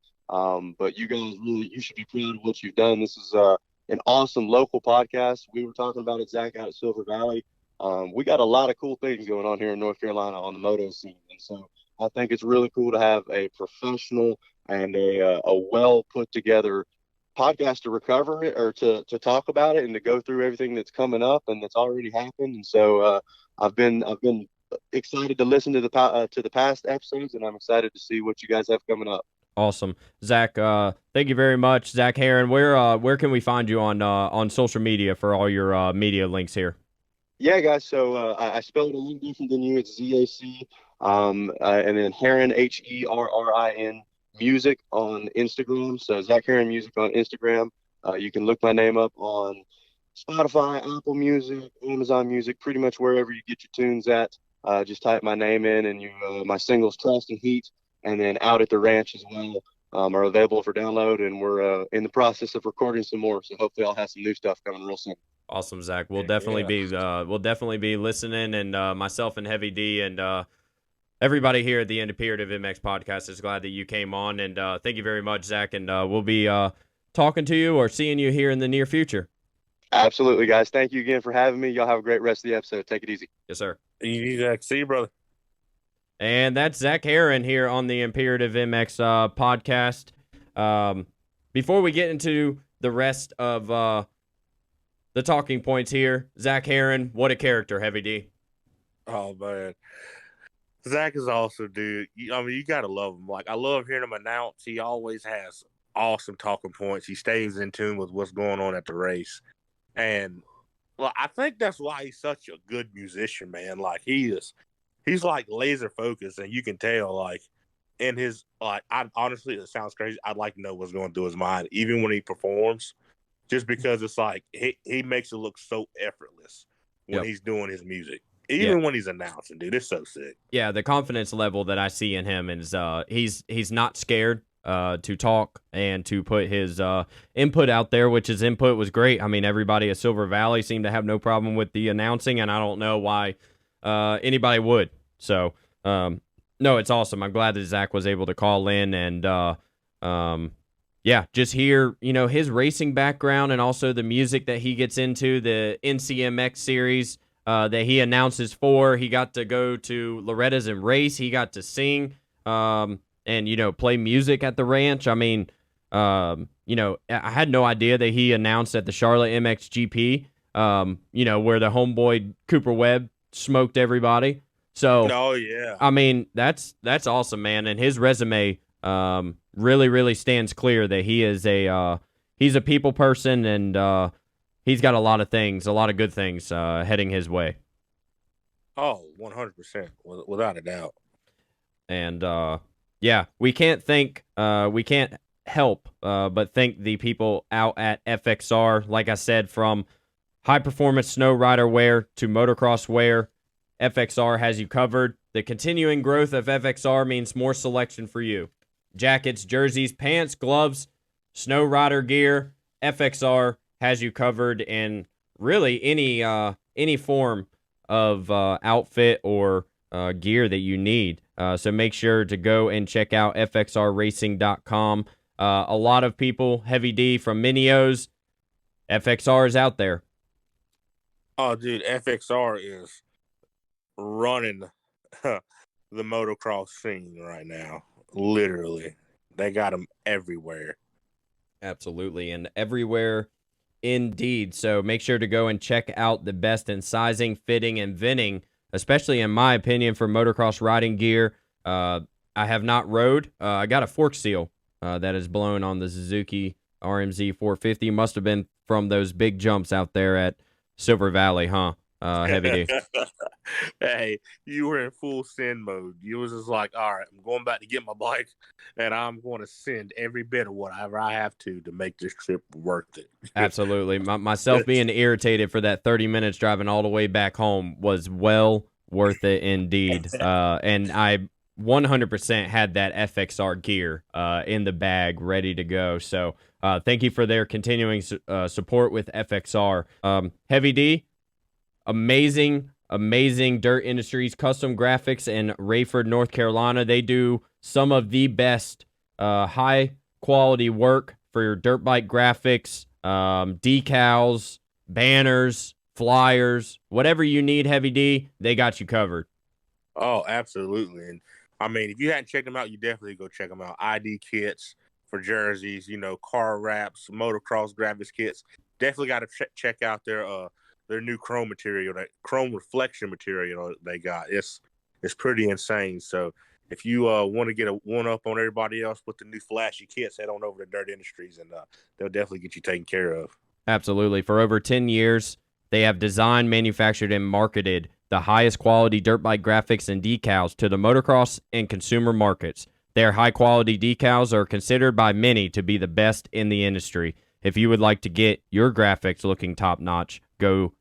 But you guys you should be proud of what you've done. This is an awesome local podcast. We were talking about it, Zach, out at Silver Valley. We got a lot of cool things going on here in North Carolina on the moto scene, and so I think it's really cool to have a professional and a well put together podcast to recover it, or to talk about it and to go through everything that's coming up and that's already happened. And so I've been excited to listen to the past episodes, and I'm excited to see what you guys have coming up. Awesome. Zach, thank you very much. Zac Herrin, where can we find you on social media for all your media links here? Yeah, guys. So I spelled it a little different than you. It's ZAC, and then Herrin, Herrin music on Instagram. So Zac Herrin music on Instagram. You can look my name up on Spotify, Apple Music, Amazon Music, pretty much wherever you get your tunes at. Just type my name in, and my singles "Trust and Heat" and then "Out at the Ranch" as well are available for download. And we're in the process of recording some more. So hopefully I'll have some new stuff coming real soon. Awesome, Zach. We'll definitely be listening, and myself and Heavy D and everybody here at the Imperative MX podcast is glad that you came on, and thank you very much, Zach. And we'll be talking to you or seeing you here in the near future. Absolutely, guys. Thank you again for having me. Y'all have a great rest of the episode. Take it easy. Yes, sir. See you, brother. And that's Zac Herrin here on the Imperative MX podcast. Before we get into the rest of the talking points here, Zac Herrin, what a character, Heavy D. Oh, man. Zach is awesome, dude. You got to love him. Like, I love hearing him announce. He always has awesome talking points. He stays in tune with what's going on at the race. And, well, I think that's why he's such a good musician, man. Like, he's like laser focused, and you can tell, like, in his, like, honestly, it sounds crazy. I'd like to know what's going through his mind, even when he performs, just because it's like he makes it look so effortless when he's doing his music. Even when he's announcing, dude, it's so sick. Yeah, the confidence level that I see in him is he's not scared to talk and to put his input out there, which his input was great. I mean, everybody at Silver Valley seemed to have no problem with the announcing, and I don't know why anybody would. So, no, it's awesome. I'm glad that Zach was able to call in and, just hear, his racing background and also the music that he gets into, the NCMX series that he announces for. He got to go to Loretta's and race. He got to sing and, play music at the ranch. I mean, I had no idea that he announced at the Charlotte MXGP, where the homeboy Cooper Webb smoked everybody. So, I mean, that's awesome, man. And his resume really, really stands clear that he is he's a people person, and he's got a lot of good things heading his way. Oh, 100%, without a doubt. And we can't help but thank the people out at FXR. Like I said, from high performance snow rider wear to motocross wear, FXR has you covered. The continuing growth of FXR means more selection for you. Jackets, jerseys, pants, gloves, snow rider gear, FXR has you covered in really any form of outfit or gear that you need. So make sure to go and check out fxrracing.com. A lot of people, Heavy D from Minios, FXR is out there. Oh, dude, FXR is running the motocross scene right now. Literally. They got them everywhere. Absolutely, and everywhere indeed. So make sure to go and check out the best in sizing, fitting, and venting, especially in my opinion for motocross riding gear. I have not rode. I got a fork seal that is blown on the Suzuki RMZ 450. Must have been from those big jumps out there at Silver Valley, huh? Heavy D. Hey, you were in full send mode. You was just like, all right, I'm going back to get my bike, and I'm going to send every bit of whatever I have to make this trip worth it. Absolutely. Myself being irritated for that 30 minutes driving all the way back home was well worth it indeed. And I 100% had that FXR gear in the bag ready to go. So thank you for their continuing support with FXR. Heavy D, amazing Dirt Industries Custom Graphics in Rayford, North Carolina. They do some of the best high quality work for your dirt bike graphics, decals, banners, flyers, whatever you need, Heavy D, they got you covered. Oh, absolutely. And I mean, if you hadn't checked them out, you definitely go check them out. ID kits for jerseys, car wraps, motocross graphics kits. Definitely got to check out their new chrome material, that chrome reflection material they got. It's pretty insane. So if you want to get a one up on everybody else with the new flashy kits, head on over to Dirt Industries, and they'll definitely get you taken care of. Absolutely. For over 10 years, they have designed, manufactured, and marketed the highest quality dirt bike graphics and decals to the motocross and consumer markets. Their high-quality decals are considered by many to be the best in the industry. If you would like to get your graphics looking top-notch, go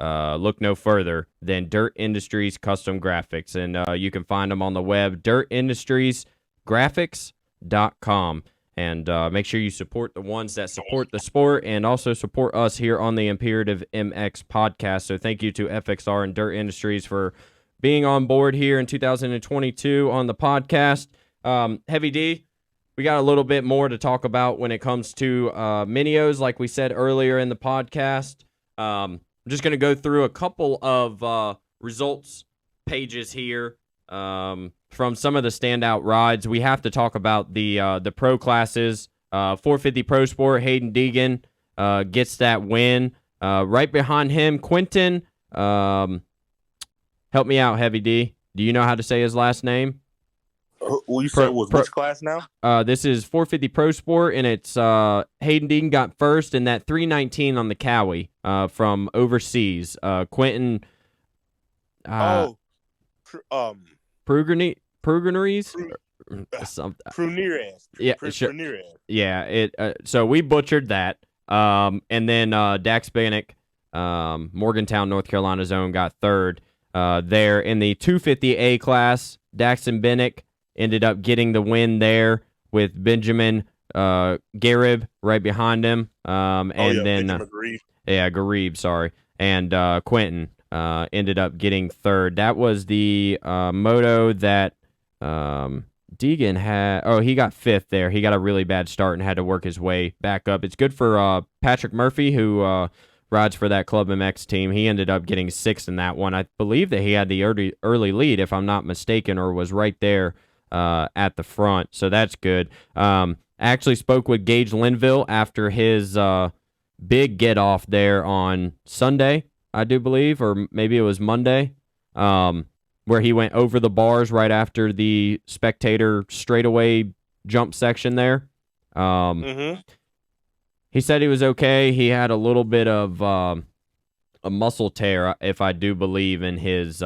look no further than Dirt Industries Custom Graphics. And you can find them on the web, dirtindustriesgraphics.com. And make sure you support the ones that support the sport and also support us here on the Imperative MX podcast. So thank you to FXR and Dirt Industries for being on board here in 2022 on the podcast. Heavy D, we got a little bit more to talk about when it comes to Minios, like we said earlier in the podcast. I'm just going to go through a couple of results pages here from some of the standout rides. We have to talk about the pro classes. 450 Pro Sport, Hayden Deegan gets that win. Right behind him, Quentin. Help me out, Heavy D. Do you know how to say his last name? Well, you said which class now? This is 450 Pro Sport, and it's Hayden Deegan got first, and that 319 on the Cowie from overseas. Quentin. Prugeneries? Prunires. Yeah, sure. Yeah. So we butchered that. And then Dax Bannock, Morgantown, North Carolina's own, got third. There in the 250A class, Daxton Bannock ended up getting the win there with Benjamin Garib right behind him. Garib, sorry. And Quentin ended up getting third. That was the moto that Deegan had. Oh, he got fifth there. He got a really bad start and had to work his way back up. It's good for Patrick Murphy, who rides for that Club MX team. He ended up getting sixth in that one. I believe that he had the early lead, if I'm not mistaken, or was right there at the front. So that's good. I actually spoke with Gage Linville after his big get-off there on Sunday, I do believe, or maybe it was Monday, where he went over the bars right after the spectator straightaway jump section there. He said he was okay. He had a little bit of a muscle tear, if I do believe, in his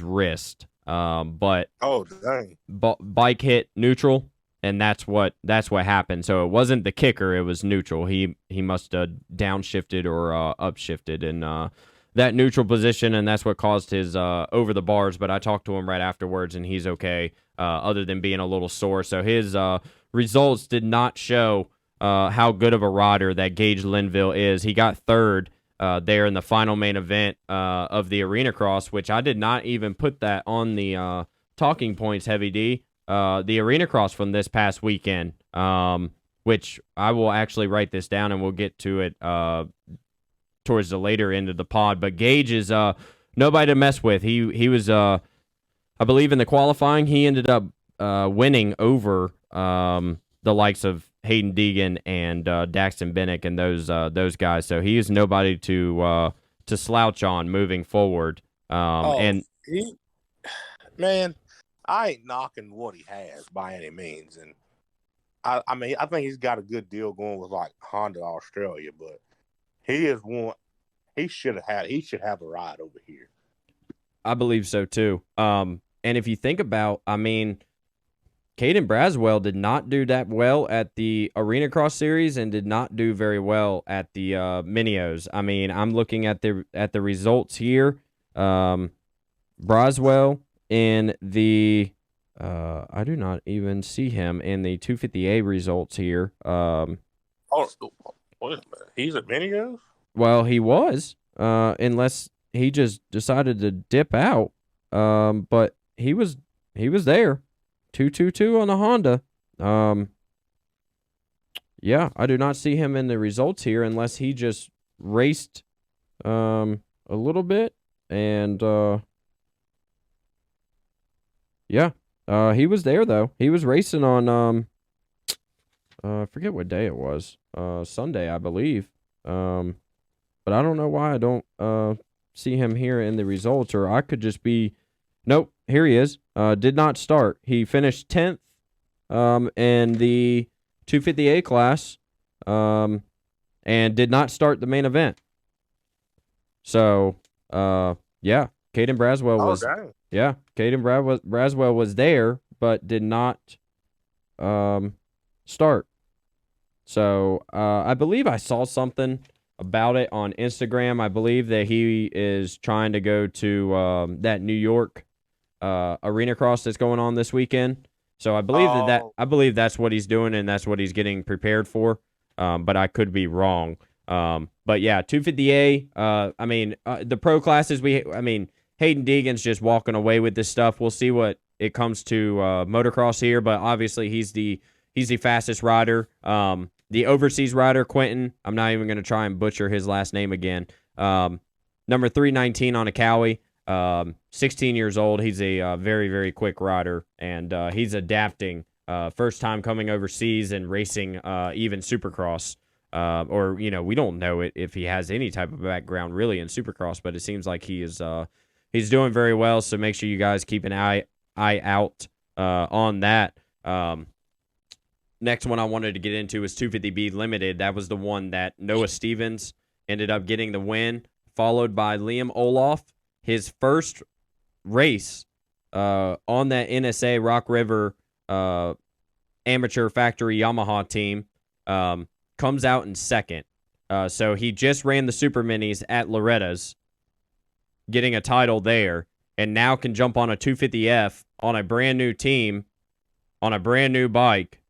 wrist. But dang. Bike hit neutral, and that's what happened. So it wasn't the kicker; it was neutral. He must have downshifted or upshifted in that neutral position, and that's what caused his over the bars. But I talked to him right afterwards, and he's okay, other than being a little sore. So his results did not show how good of a rider that Gage Linville is. He got third there in the final main event of the Arenacross, which I did not even put that on the talking points, Heavy D. The Arenacross from this past weekend, which I will actually write this down and we'll get to it towards the later end of the pod. But Gage is nobody to mess with. He was, I believe, in the qualifying, he ended up winning over the likes of Hayden Deegan and Daxton Bannock and those guys. So he is nobody to slouch on moving forward. Man, I ain't knocking what he has by any means, and I mean I think he's got a good deal going with like Honda Australia, but he is one. He should have a ride over here. I believe so too. And if you think about, I mean, Caden Braswell did not do that well at the Arenacross series and did not do very well at the Minios. I mean, I'm looking at the results here. Braswell in the I do not even see him in the 250A results here. Wait a minute. He's at Minios? Well, he was, unless he just decided to dip out. But he was there. 222 on the Honda. Yeah, I do not see him in the results here unless he just raced a little bit. And yeah, he was there though. He was racing on I forget what day it was. Sunday, I believe. But I don't know why I don't see him here in the results, or I could just be. Nope, here he is. Did not start. He finished 10th in the 250A class, and did not start the main event. So, yeah, Caden Braswell was. dang. Yeah, Caden Braswell was there, but did not start. So I believe I saw something about it on Instagram. I believe that he is trying to go to that New York Arenacross that's going on this weekend. So I believe I believe that's what he's doing, and that's what he's getting prepared for. But I could be wrong. But yeah, 250A. I mean, the pro classes. Hayden Deegan's just walking away with this stuff. We'll see what it comes to motocross here, but obviously he's the fastest rider. The overseas rider, Quentin, I'm not even going to try and butcher his last name again. Number 319 on a Cowie, 16 years old. He's a very, very quick rider, and he's adapting. First time coming overseas and racing even Supercross. Or, we don't know if he has any type of background really in Supercross, but it seems like he is he's doing very well, so make sure you guys keep an eye out on that. Next one I wanted to get into is 250B Limited. That was the one that Noah Stevens ended up getting the win, followed by Liam Olaf. His first race on that NSA Rock River amateur factory Yamaha team comes out in second. So he just ran the Super Minis at Loretta's, getting a title there, and now can jump on a 250F on a brand new team, on a brand new bike,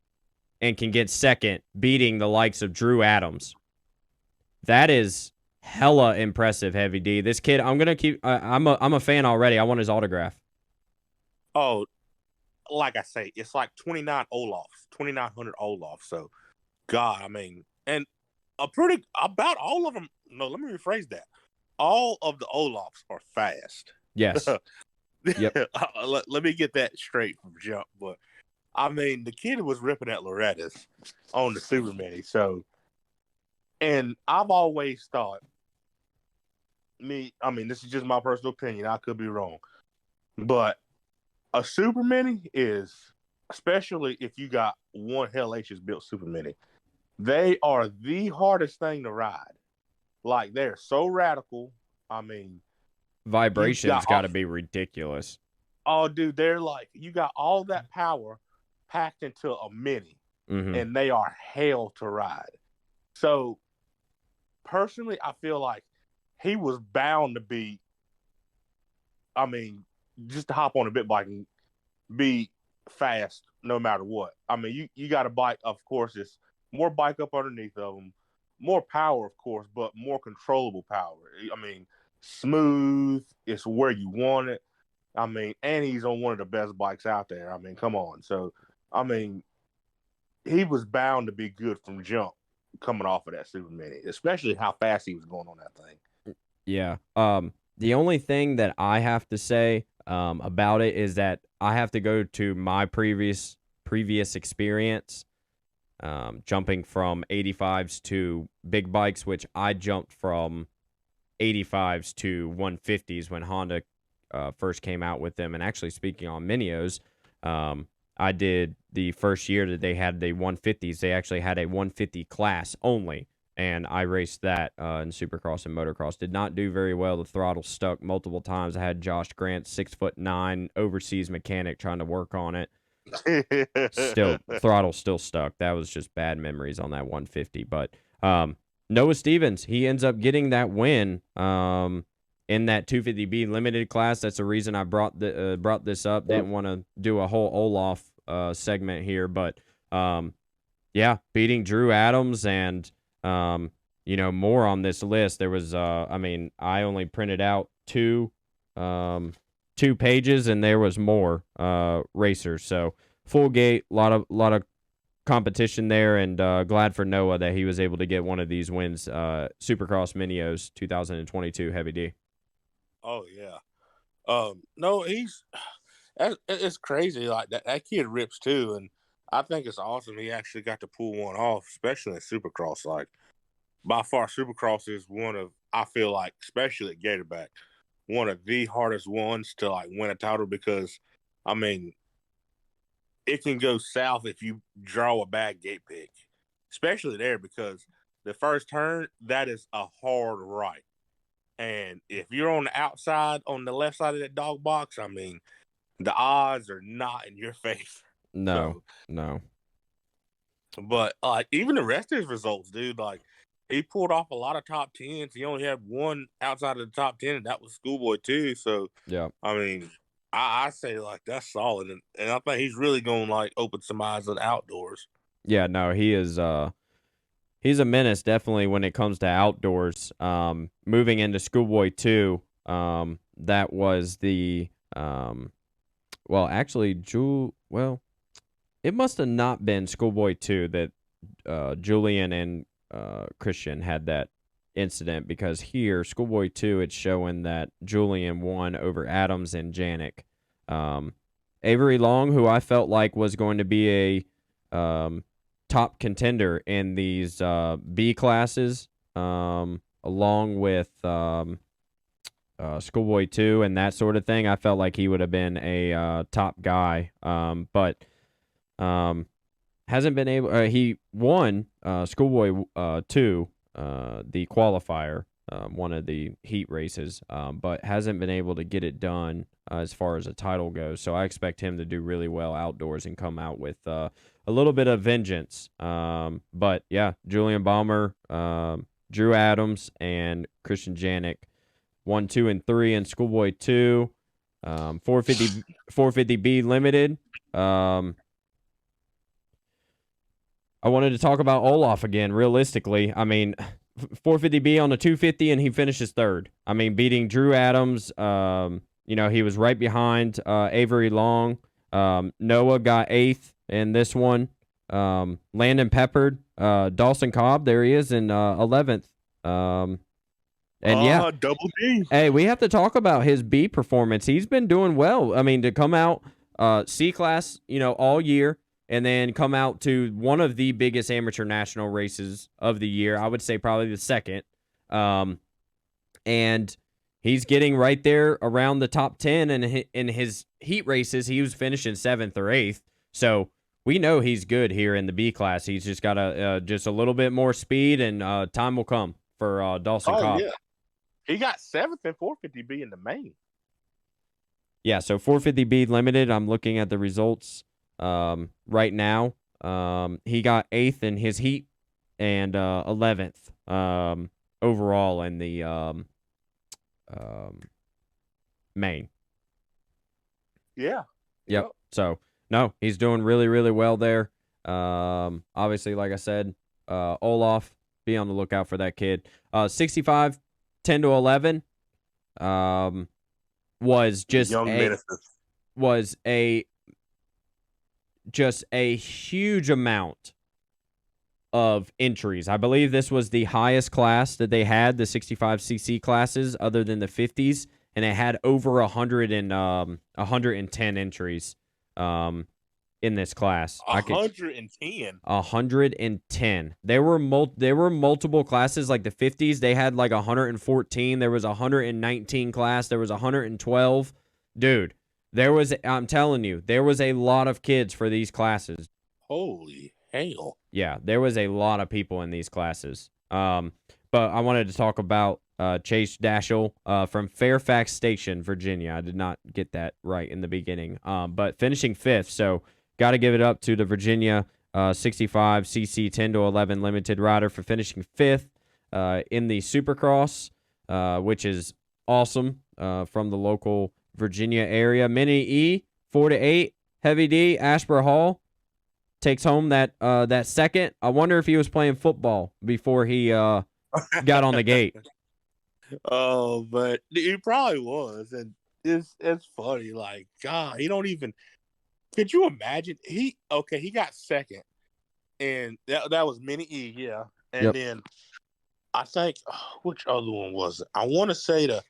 and can get second, beating the likes of Drew Adams. That is hella impressive, Heavy D. This kid, I'm gonna keep. I'm a fan already. I want his autograph. Oh, like I say, it's like 29 Olafs, 2,900 Olafs. So, God, I mean, and about all of them. No, let me rephrase that. All of the Olafs are fast. Yes. Yep. Let me get that straight from jump. But I mean, the kid was ripping at Loretta's on the Super Mini. So, and I've always thought, this is just my personal opinion. I could be wrong, but a Super Mini is, especially if you got one Hell H's built Super Mini, they are the hardest thing to ride. Like, they're so radical. I mean, vibration's got to be ridiculous. Oh, dude, they're like, you got all that power packed into a Mini, and they are hell to ride. So, personally, I feel like he was bound to be, just to hop on a bit bike and be fast no matter what. I mean, you got a bike, of course, it's more bike up underneath of them, more power, of course, but more controllable power. I mean, smooth, it's where you want it. I mean, and he's on one of the best bikes out there. I mean, come on. So, I mean, he was bound to be good from jump coming off of that Super Mini, especially how fast he was going on that thing. Yeah. The only thing that I have to say about it is that I have to go to my previous experience, jumping from 85s to big bikes, which I jumped from 85s to 150s when Honda first came out with them. And actually, speaking on Minios, I did the first year that they had the 150s. They actually had a 150 class only, and I raced that in Supercross and Motocross. Did not do very well. The throttle stuck multiple times. I had Josh Grant, 6'9", overseas mechanic, trying to work on it. Throttle still stuck. That was just bad memories on that 150. But Noah Stevens, he ends up getting that win in that 250B limited class. That's the reason I brought this up. Didn't want to do a whole Olaf segment here, but yeah, beating Drew Adams and more on this list. There was I only printed out two pages, and there was more racers. So full gate, lot of competition there, and glad for Noah that he was able to get one of these wins. Supercross Minios 2022 Heavy D. Oh yeah. No, it's crazy. Like that kid rips too, and I think it's awesome he actually got to pull one off, especially in Supercross. Like, by far, Supercross is one of, I feel like, especially at Gatorback, one of the hardest ones to, like, win a title because, I mean, it can go south if you draw a bad gate pick, especially there because the first turn, that is a hard right. And if you're on the outside, on the left side of that dog box, I mean, the odds are not in your favor. No, So, no. but like even the rest of his results, dude, like he pulled off a lot of top tens. He only had one outside of the top 10, and that was Schoolboy too. So Yeah. I mean, I say like that's solid, and I think he's really going to like open some eyes on the outdoors. Yeah, no, he is he's a menace definitely when it comes to outdoors. Moving into Schoolboy 2, that was the well, actually it must have not been Schoolboy 2 that Julian and Christian had that incident, because here, Schoolboy 2, it's showing that Julian won over Adams and Janik. Avery Long, who I felt like was going to be a top contender in these B classes, along with Schoolboy 2 and that sort of thing, I felt like he would have been a top guy, but hasn't been able. He won Schoolboy 2, the qualifier, one of the heat races, but hasn't been able to get it done as far as a title goes. So I expect him to do really well outdoors and come out with a little bit of vengeance. But yeah, Julian Balmer, Drew Adams, and Christian Janik, 1, 2, and 3 in Schoolboy 2. 450B limited. I wanted to talk about Olaf again, realistically. I mean, 450B on the 250, and he finishes third. I mean, beating Drew Adams. He was right behind Avery Long. Noah got 8th in this one. Landon Peppard. Dawson Cobb, there he is, in 11th. And yeah, double D. Hey, we have to talk about his B performance. He's been doing well. I mean, to come out C class, all year, and then come out to one of the biggest amateur national races of the year. I would say probably the second. And he's getting right there around the top 10, and in his heat races, he was finishing 7th or 8th. So we know he's good here in the B class. He's just got just a little bit more speed, and time will come for Dawson Cobb. Yeah. He got 7th in 450B in the main. Yeah, so 450B limited, I'm looking at the results right now. He got 8th in his heat and 11th overall in the main. Yeah. Yep. So, no, he's doing really, really well there. Obviously, like I said, Olaf, be on the lookout for that kid. 65, 10 to 11 was just a huge amount of entries. I believe this was the highest class that they had, the 65cc classes, other than the 50s, and it had over 110 entries in this class. 110. 110. There were multiple classes, like the 50s. They had like 114. There was 119 class. There was 112. Dude, I'm telling you, there was a lot of kids for these classes. Holy hell. Yeah, there was a lot of people in these classes. But I wanted to talk about Chase Dashel from Fairfax Station, Virginia. I did not get that right in the beginning. But finishing 5th, so got to give it up to the Virginia 65cc 10 to 11 limited rider for finishing 5th in the Supercross, which is awesome from the local Virginia area. Mini E 4 to 8, Heavy D Ashbur Hall takes home that second. I wonder if he was playing football before he got on the gate. Oh, but he probably was, and it's funny. Like, God, he don't even. Could you imagine? He got second, and that was Mini E, yeah. And then I think which other one was it? I want to say the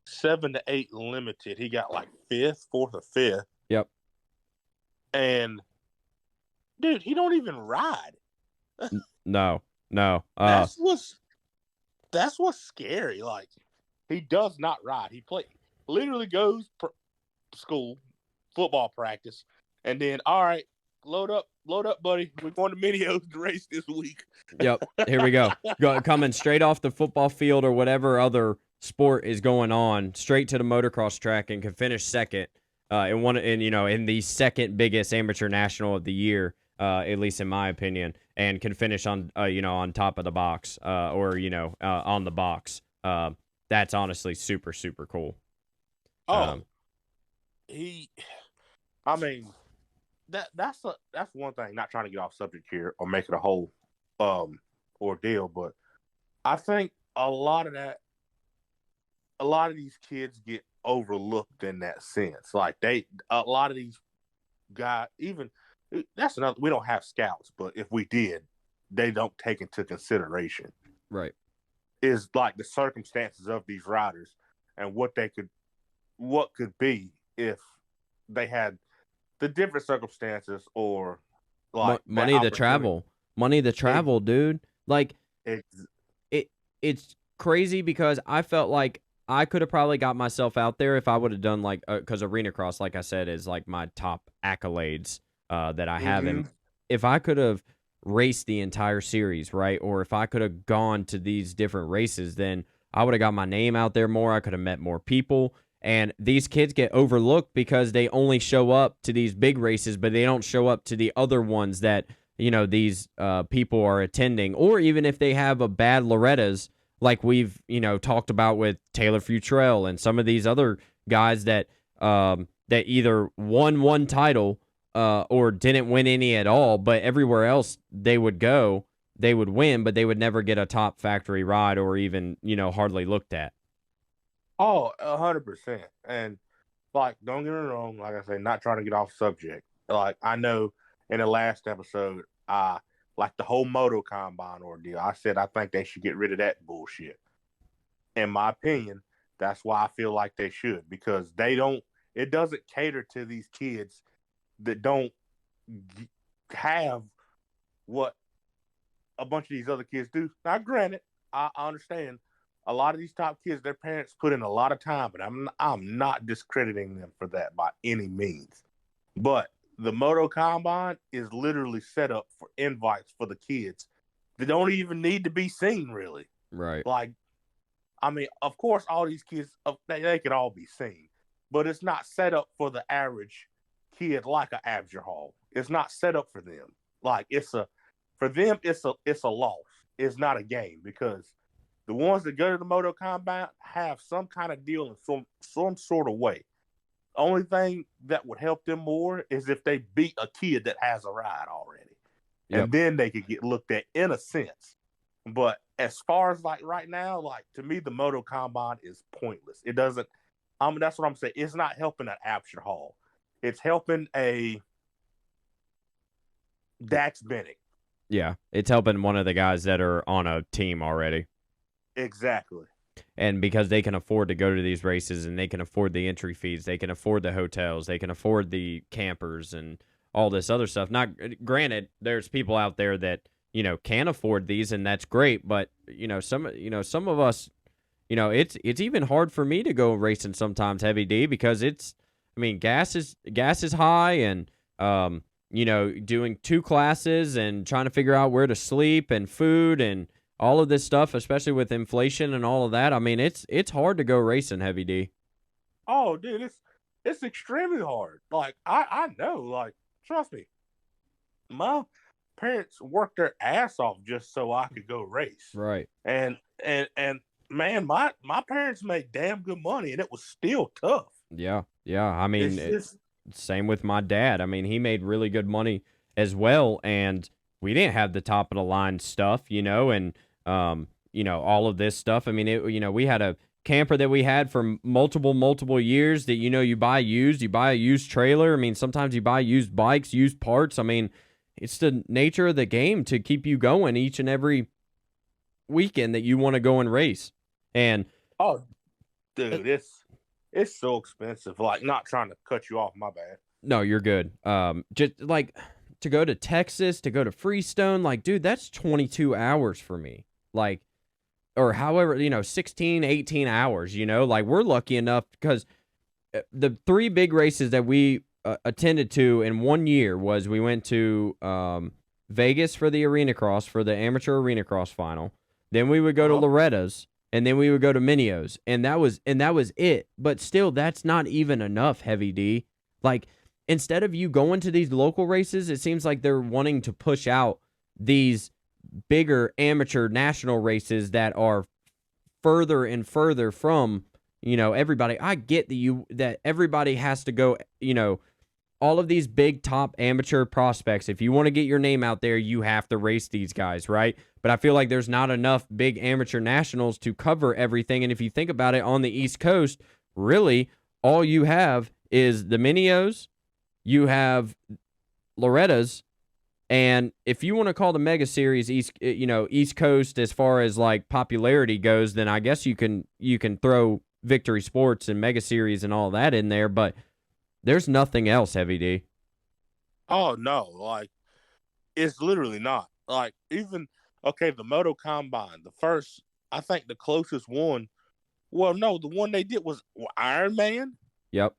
7 to 8 limited. He got like 4th or 5th. Yep. And dude, he don't even ride. No. That's what's scary. Like, he does not ride. He literally goes school, football practice, and then, all right, load up, buddy. We're going to Minios to race this week. Yep. Here we go. Coming straight off the football field or whatever other sport is going on, straight to the motocross track, and can finish second in the second biggest amateur national of the year, at least in my opinion, and can finish on on top of the box on the box. That's honestly super, super cool. I mean, that's one thing. Not trying to get off subject here or make it a whole ordeal, but I think a lot of these kids get overlooked in that sense. Like, a lot of these guys, even that's another. We don't have scouts, but if we did, they don't take into consideration. Right. Is like the circumstances of these riders and what could be if they had the different circumstances or like money to travel, dude. Like it's crazy because I felt like I could have probably got myself out there if I would have done like because Arenacross, like I said, is like my top accolades that I have. And if I could have raced the entire series, right, or if I could have gone to these different races, then I would have got my name out there more. I could have met more people. And these kids get overlooked because they only show up to these big races, but they don't show up to the other ones that, these people are attending. Or even if they have a bad Loretta's, like we've, talked about with Taylor Futrell and some of these other guys that either won one title or didn't win any at all, but everywhere else they would go, they would win, but they would never get a top factory ride or even, hardly looked at. Oh, 100%. And like, don't get me wrong, like I say, not trying to get off subject. Like, I know in the last episode, like the whole Moto Combine ordeal, I said I think they should get rid of that bullshit. In my opinion, that's why I feel like they should, because it doesn't cater to these kids that don't have what a bunch of these other kids do. Now, granted, I understand a lot of these top kids, their parents put in a lot of time, but I'm not discrediting them for that by any means. But the Moto Combine is literally set up for invites for the kids that don't even need to be seen, really. Right. Like, I mean, of course, all these kids, they could all be seen, but it's not set up for the average kid like an Absher Hall. It's not set up for them. Like, for them, it's a loss. It's not a game, because the ones that go to the Moto Combine have some kind of deal in some sort of way. Only thing that would help them more is if they beat a kid that has a ride already. Yep. And then they could get looked at in a sense. But as far as like right now, like to me, the Moto Combine is pointless. It doesn't, that's what I'm saying. It's not helping an Absher Hall. It's helping a Dax Bennett. Yeah, it's helping one of the guys that are on a team already. Exactly. And because they can afford to go to these races and they can afford the entry fees, they can afford the hotels, they can afford the campers and all this other stuff. Not granted, there's people out there that, can afford these, and that's great, but some of us, it's even hard for me to go racing sometimes, Heavy D, because gas is high, and doing 2 classes and trying to figure out where to sleep and food and all of this stuff, especially with inflation and all of that. I mean, it's hard to go racing, Heavy D. Oh, dude, it's extremely hard. Like, I know, like, trust me, my parents worked their ass off just so I could go race. Right. And man, my parents made damn good money, and it was still tough. Yeah. I mean, same with my dad. I mean, he made really good money as well, and we didn't have the top of the line stuff, and all of this stuff. I mean, we had a camper that we had for multiple years that, you buy a used trailer. I mean, sometimes you buy used bikes, used parts. I mean, it's the nature of the game to keep you going each and every weekend that you want to go and race. And oh, dude, it's so expensive. Like, not trying to cut you off, my bad. No, you're good. Just like to go to Texas, to go to Freestone, like, dude, that's 22 hours for me. Like, or however, 16, 18 hours, like we're lucky enough because the 3 big races that we attended to in 1 year was we went to Vegas for the Arenacross, for the amateur Arenacross final. Then we would go to Loretta's, and then we would go to Minio's, and that was it. But still, that's not even enough, Heavy D. Like, instead of you going to these local races, it seems like they're wanting to push out these bigger amateur national races that are further and further from, everybody. I get that everybody has to go, all of these big top amateur prospects. If you want to get your name out there, you have to race these guys, right? But I feel like there's not enough big amateur nationals to cover everything. And if you think about it, on the East Coast, really, all you have is the Minios, you have Loretta's, and if you want to call the Mega Series East Coast as far as like popularity goes, then I guess you can throw Victory Sports and Mega Series and all that in there, but there's nothing else, Heavy D. Oh no, like it's literally not. Like even the Moto Combine, I think the closest one. Well, no, the one they did was Iron Man. Yep.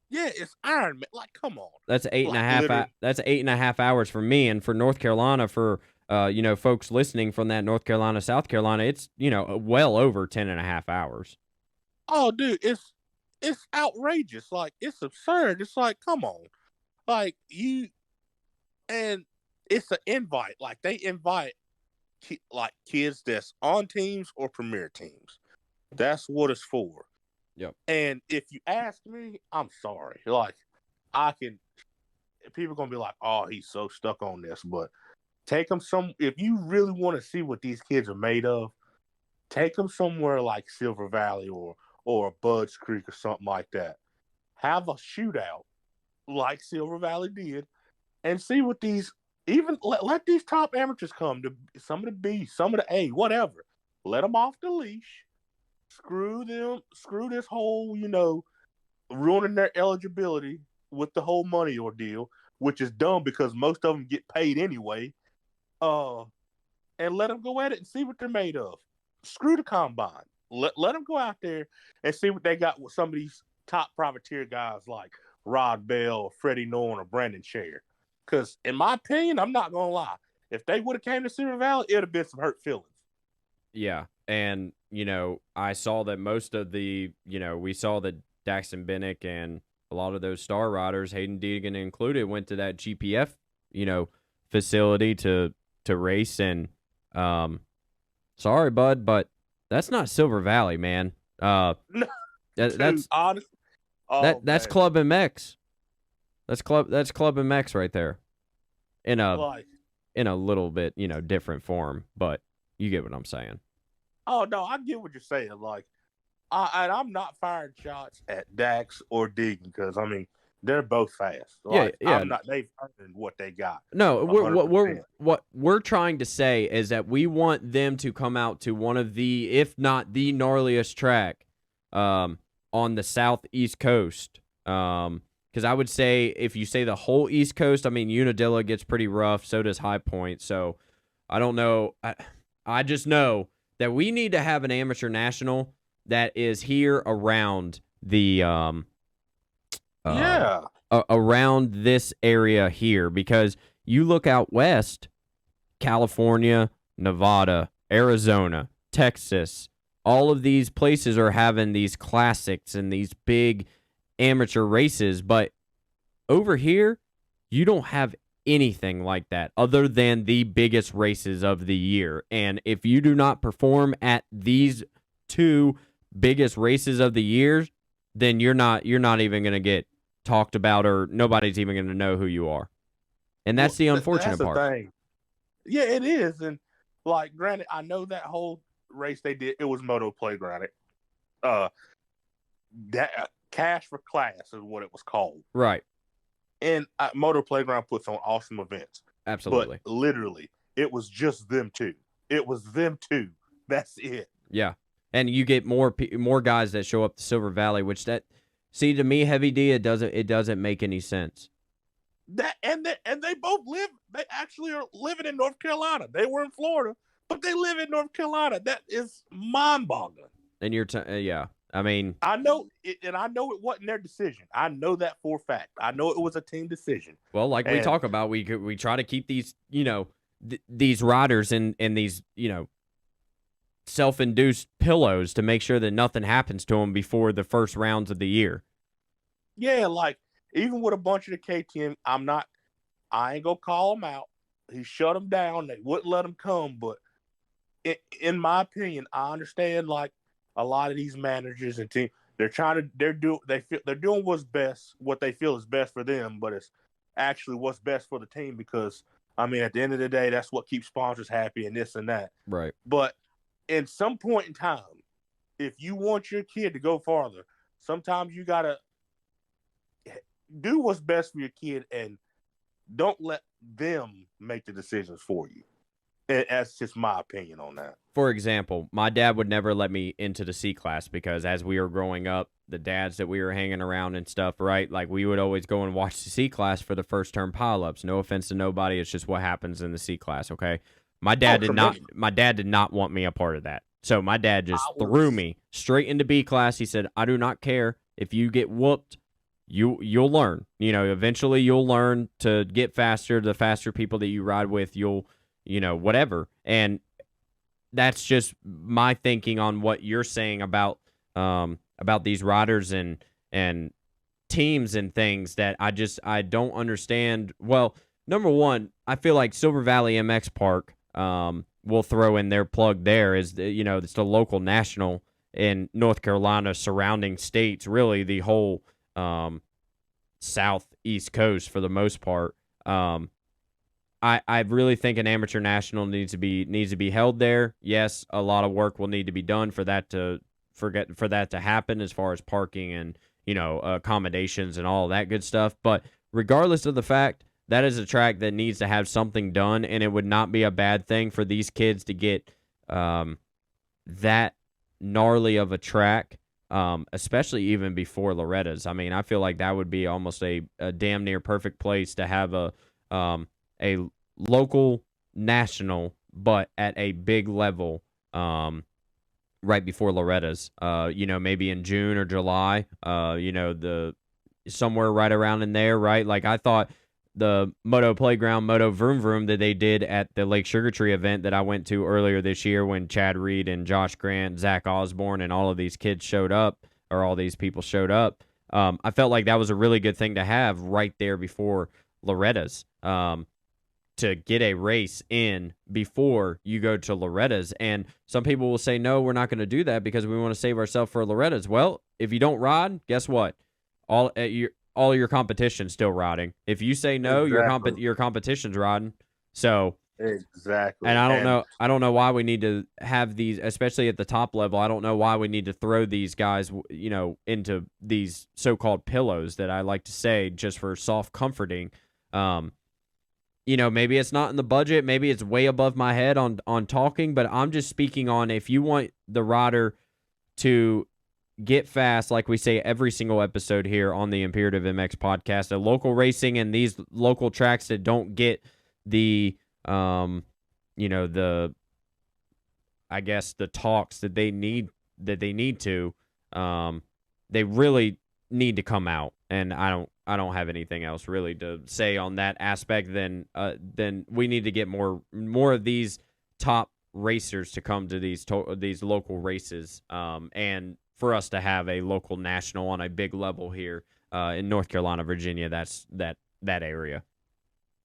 Yeah, it's Iron Man. Like, come on. That's 8.5. That's 8.5 hours for me, and for North Carolina, for folks listening from that North Carolina, South Carolina, it's well over 10.5 hours. Oh, dude, it's outrageous. Like, it's absurd. It's like, come on, like and it's an invite. Like, they invite kids that's on teams or premier teams. That's what it's for. Yep. And if you ask me, I'm sorry. Like, people are going to be like, oh, he's so stuck on this. But take them if you really want to see what these kids are made of, take them somewhere like Silver Valley or Budds Creek or something like that. Have a shootout like Silver Valley did and see what let these top amateurs come, to some of the B, some of the A, whatever. Let them off the leash. Screw this whole, ruining their eligibility with the whole money ordeal, which is dumb because most of them get paid anyway. And let them go at it and see what they're made of. Screw the combine. Let them go out there and see what they got with some of these top privateer guys like Rod Bell or Freddie Norton or Brandon Scher. Because in my opinion, I'm not going to lie, if they would have came to Silver Valley, it would have been some hurt feelings. Yeah, and, I saw that most of we saw that Daxton Bennick and a lot of those star riders, Hayden Deegan included, went to that GPF, facility to race. And sorry, bud, but that's not Silver Valley, man. No, that's honest. That's Club MX. That's Club MX right there. In a little bit, different form, but you get what I'm saying. Oh no, I get what you're saying. Like, I'm not firing shots at Dax or Deegan because they're both fast. Like, yeah. They've earned what they got. No, what we're trying to say is that we want them to come out to one of the, if not the gnarliest track, on the southeast coast. Because I would say if you say the whole East Coast, Unadilla gets pretty rough. So does High Point. So I don't know. I just know that we need to have an amateur national that is here around the around this area here, because you look out west, California, Nevada, Arizona, Texas, all of these places are having these classics and these big amateur races, but over here you don't have anything like that other than the biggest races of the year. And if you do not perform at these 2 biggest races of the year, then you're not even going to get talked about, or nobody's even going to know who you are. And that's the unfortunate part. Thing. Yeah, it is. And like, granted, I know that whole race they did, it was Moto Playground. That Cash for Class is what it was called. Right. And Motor Playground puts on awesome events. Absolutely. But literally, it was just them 2. It was them 2. That's it. Yeah. And you get more guys that show up to Silver Valley, which to me, Heavy D, it doesn't make any sense. They both live. They actually are living in North Carolina. They were in Florida, but they live in North Carolina. That is mind-boggling. And yeah. I mean, I know it, and I know it wasn't their decision. I know that for a fact. I know it was a team decision. well, like we talk about, we try to keep these, these riders in these, self-induced pillows to make sure that nothing happens to them before the first rounds of the year. Yeah, like even with a bunch of the KTM, I ain't gonna call them out. He shut them down. They wouldn't let them come. But in my opinion, I understand like a lot of these managers and teams, they're doing what's best, what they feel is best for them, but it's actually what's best for the team because I mean, at the end of the day, that's what keeps sponsors happy and this and that. Right. But in some point in time, if you want your kid to go farther, sometimes you gotta do what's best for your kid and don't let them make the decisions for you. And that's just my opinion on that. For example, my dad would never let me into the C class because as we were growing up, the dads that we were hanging around and stuff, right? Like we would always go and watch the C class for the first term pileups. No offense to nobody, it's just what happens in the C class, okay? My dad did not want me a part of that. So my dad just threw me straight into B class. He said, "I do not care if you get whooped. You'll learn. Eventually you'll learn to get faster. The faster people that you ride with, you'll whatever." And that's just my thinking on what you're saying about these riders and teams and things that I don't understand. Well, number one, I feel like Silver Valley MX Park, we'll throw in their plug there is it's the local national in North Carolina, surrounding states, really the whole southeast coast for the most part. I really think an amateur national needs to be held there. Yes, a lot of work will need to be done for that to happen as far as parking and accommodations and all that good stuff. But regardless of the fact, that is a track that needs to have something done, and it would not be a bad thing for these kids to get that gnarly of a track, especially even before Loretta's. I mean, I feel like that would be almost a damn near perfect place to have a local national, but at a big level, right before Loretta's. Maybe in June or July. Somewhere right around in there, right? Like I thought the Moto Playground, Moto Vroom Vroom that they did at the Lake Sugar Tree event that I went to earlier this year when Chad Reed and Josh Grant, Zach Osborne, and all of these kids showed up, or all these people showed up. I felt like that was a really good thing to have right there before Loretta's, to get a race in before you go to Loretta's. And some people will say, no, we're not going to do that because we want to save ourselves for Loretta's. Well, if you don't ride, guess what? All your competition's still riding. If you say no, Exactly. your competition's riding. So Exactly. and I don't know why we need to have these, especially at the top level. I don't know why we need to throw these guys, into these so-called pillows that I like to say just for soft comforting. Maybe it's not in the budget. Maybe it's way above my head on talking, but I'm just speaking on if you want the rider to get fast, like we say every single episode here on the Imperative MX podcast, a local racing and these local tracks that don't get the, the talks that they need to, they really need to come out. And I don't have anything else really to say on that aspect. Then we need to get more of these top racers to come to these local races, and for us to have a local national on a big level here in North Carolina, Virginia. That's that area.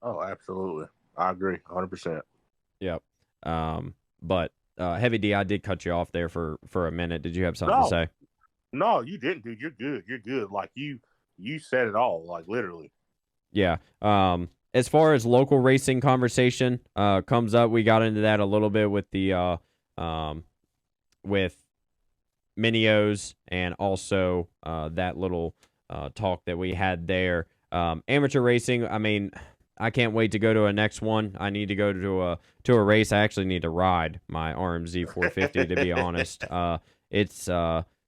Oh, absolutely. I agree 100%. Yep. But Heavy D, I did cut you off there for a minute. Did you have something to say? No, you didn't, dude. You're good. You're good. Like you said it all, like literally. Yeah. As far as local racing conversation comes up, we got into that a little bit with the with Minios and also that little talk that we had there. Amateur racing, I mean, I can't wait to go to a next one. I need to go to a race. I actually need to ride my RMZ 450 to be honest. It's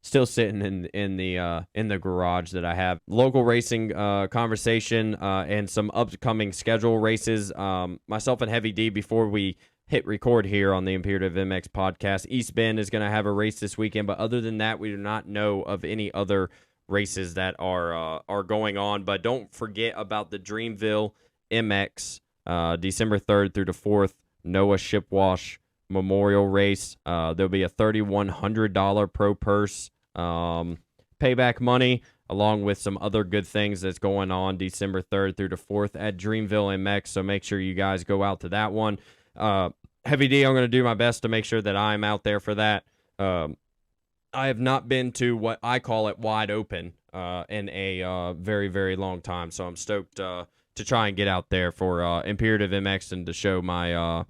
still sitting in the garage that I have. Local racing conversation and some upcoming schedule races. Myself and Heavy D, before we hit record here on the Imperative MX podcast, East Bend is going to have a race this weekend, but other than that, we do not know of any other races that are going on. But don't forget about the Dreamville MX, December 3rd through the 4th, Noah Shipwash Memorial Race. There'll be a $3,100 pro purse payback money, along with some other good things that's going on December 3rd through the 4th at Dreamville MX. So make sure you guys go out to that one. Heavy D, I'm going to do my best to make sure that I'm out there for that. I have not been to what I call it wide open in a very, very long time. So I'm stoked to try and get out there for Imperative MX and to show my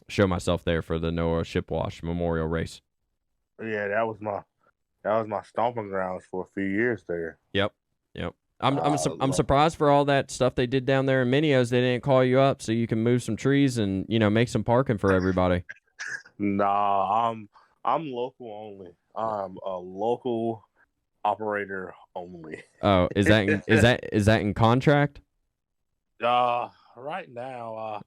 show myself there for the Noah Shipwash Memorial Race. Yeah, that was my stomping grounds for a few years there. Yep. I'm surprised for all that stuff they did down there in Minios. They didn't call you up so you can move some trees and make some parking for everybody. Nah, I'm local only. I'm a local operator only. Oh, is that in contract? Right now,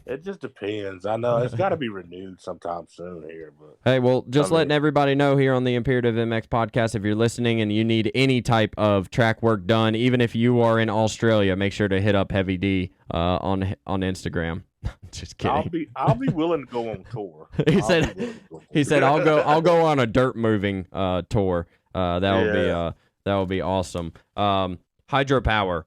it just depends. I know it's got to be renewed sometime soon here, but hey, well, just letting everybody know here on the Imperative MX podcast, if you're listening and you need any type of track work done, even if you are in Australia, make sure to hit up Heavy D on Instagram. Just kidding. I'll be willing to go on tour. He said I'll go on a dirt moving tour. That will be awesome. Hydropower.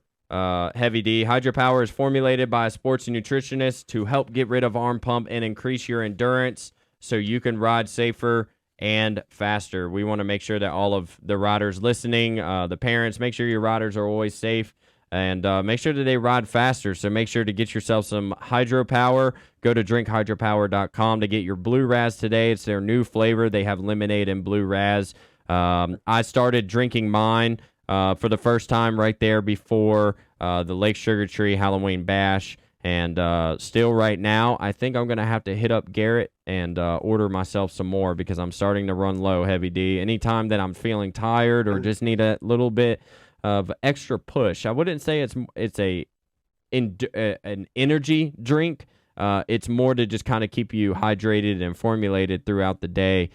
Heavy D. Hydropower is formulated by a sports nutritionist to help get rid of arm pump and increase your endurance so you can ride safer and faster. We want to make sure that all of the riders listening, the parents, make sure your riders are always safe and make sure that they ride faster. So make sure to get yourself some Hydropower. Go to drinkhydropower.com to get your Blue Raz today. It's their new flavor. They have lemonade and Blue Raz. I started drinking mine for the first time right there before the Lake Sugar Tree Halloween Bash. And still right now, I think I'm going to have to hit up Garrett and order myself some more because I'm starting to run low, Heavy D. Anytime that I'm feeling tired or just need a little bit of extra push, I wouldn't say it's an energy drink. It's more to just kind of keep you hydrated and formulated throughout the day.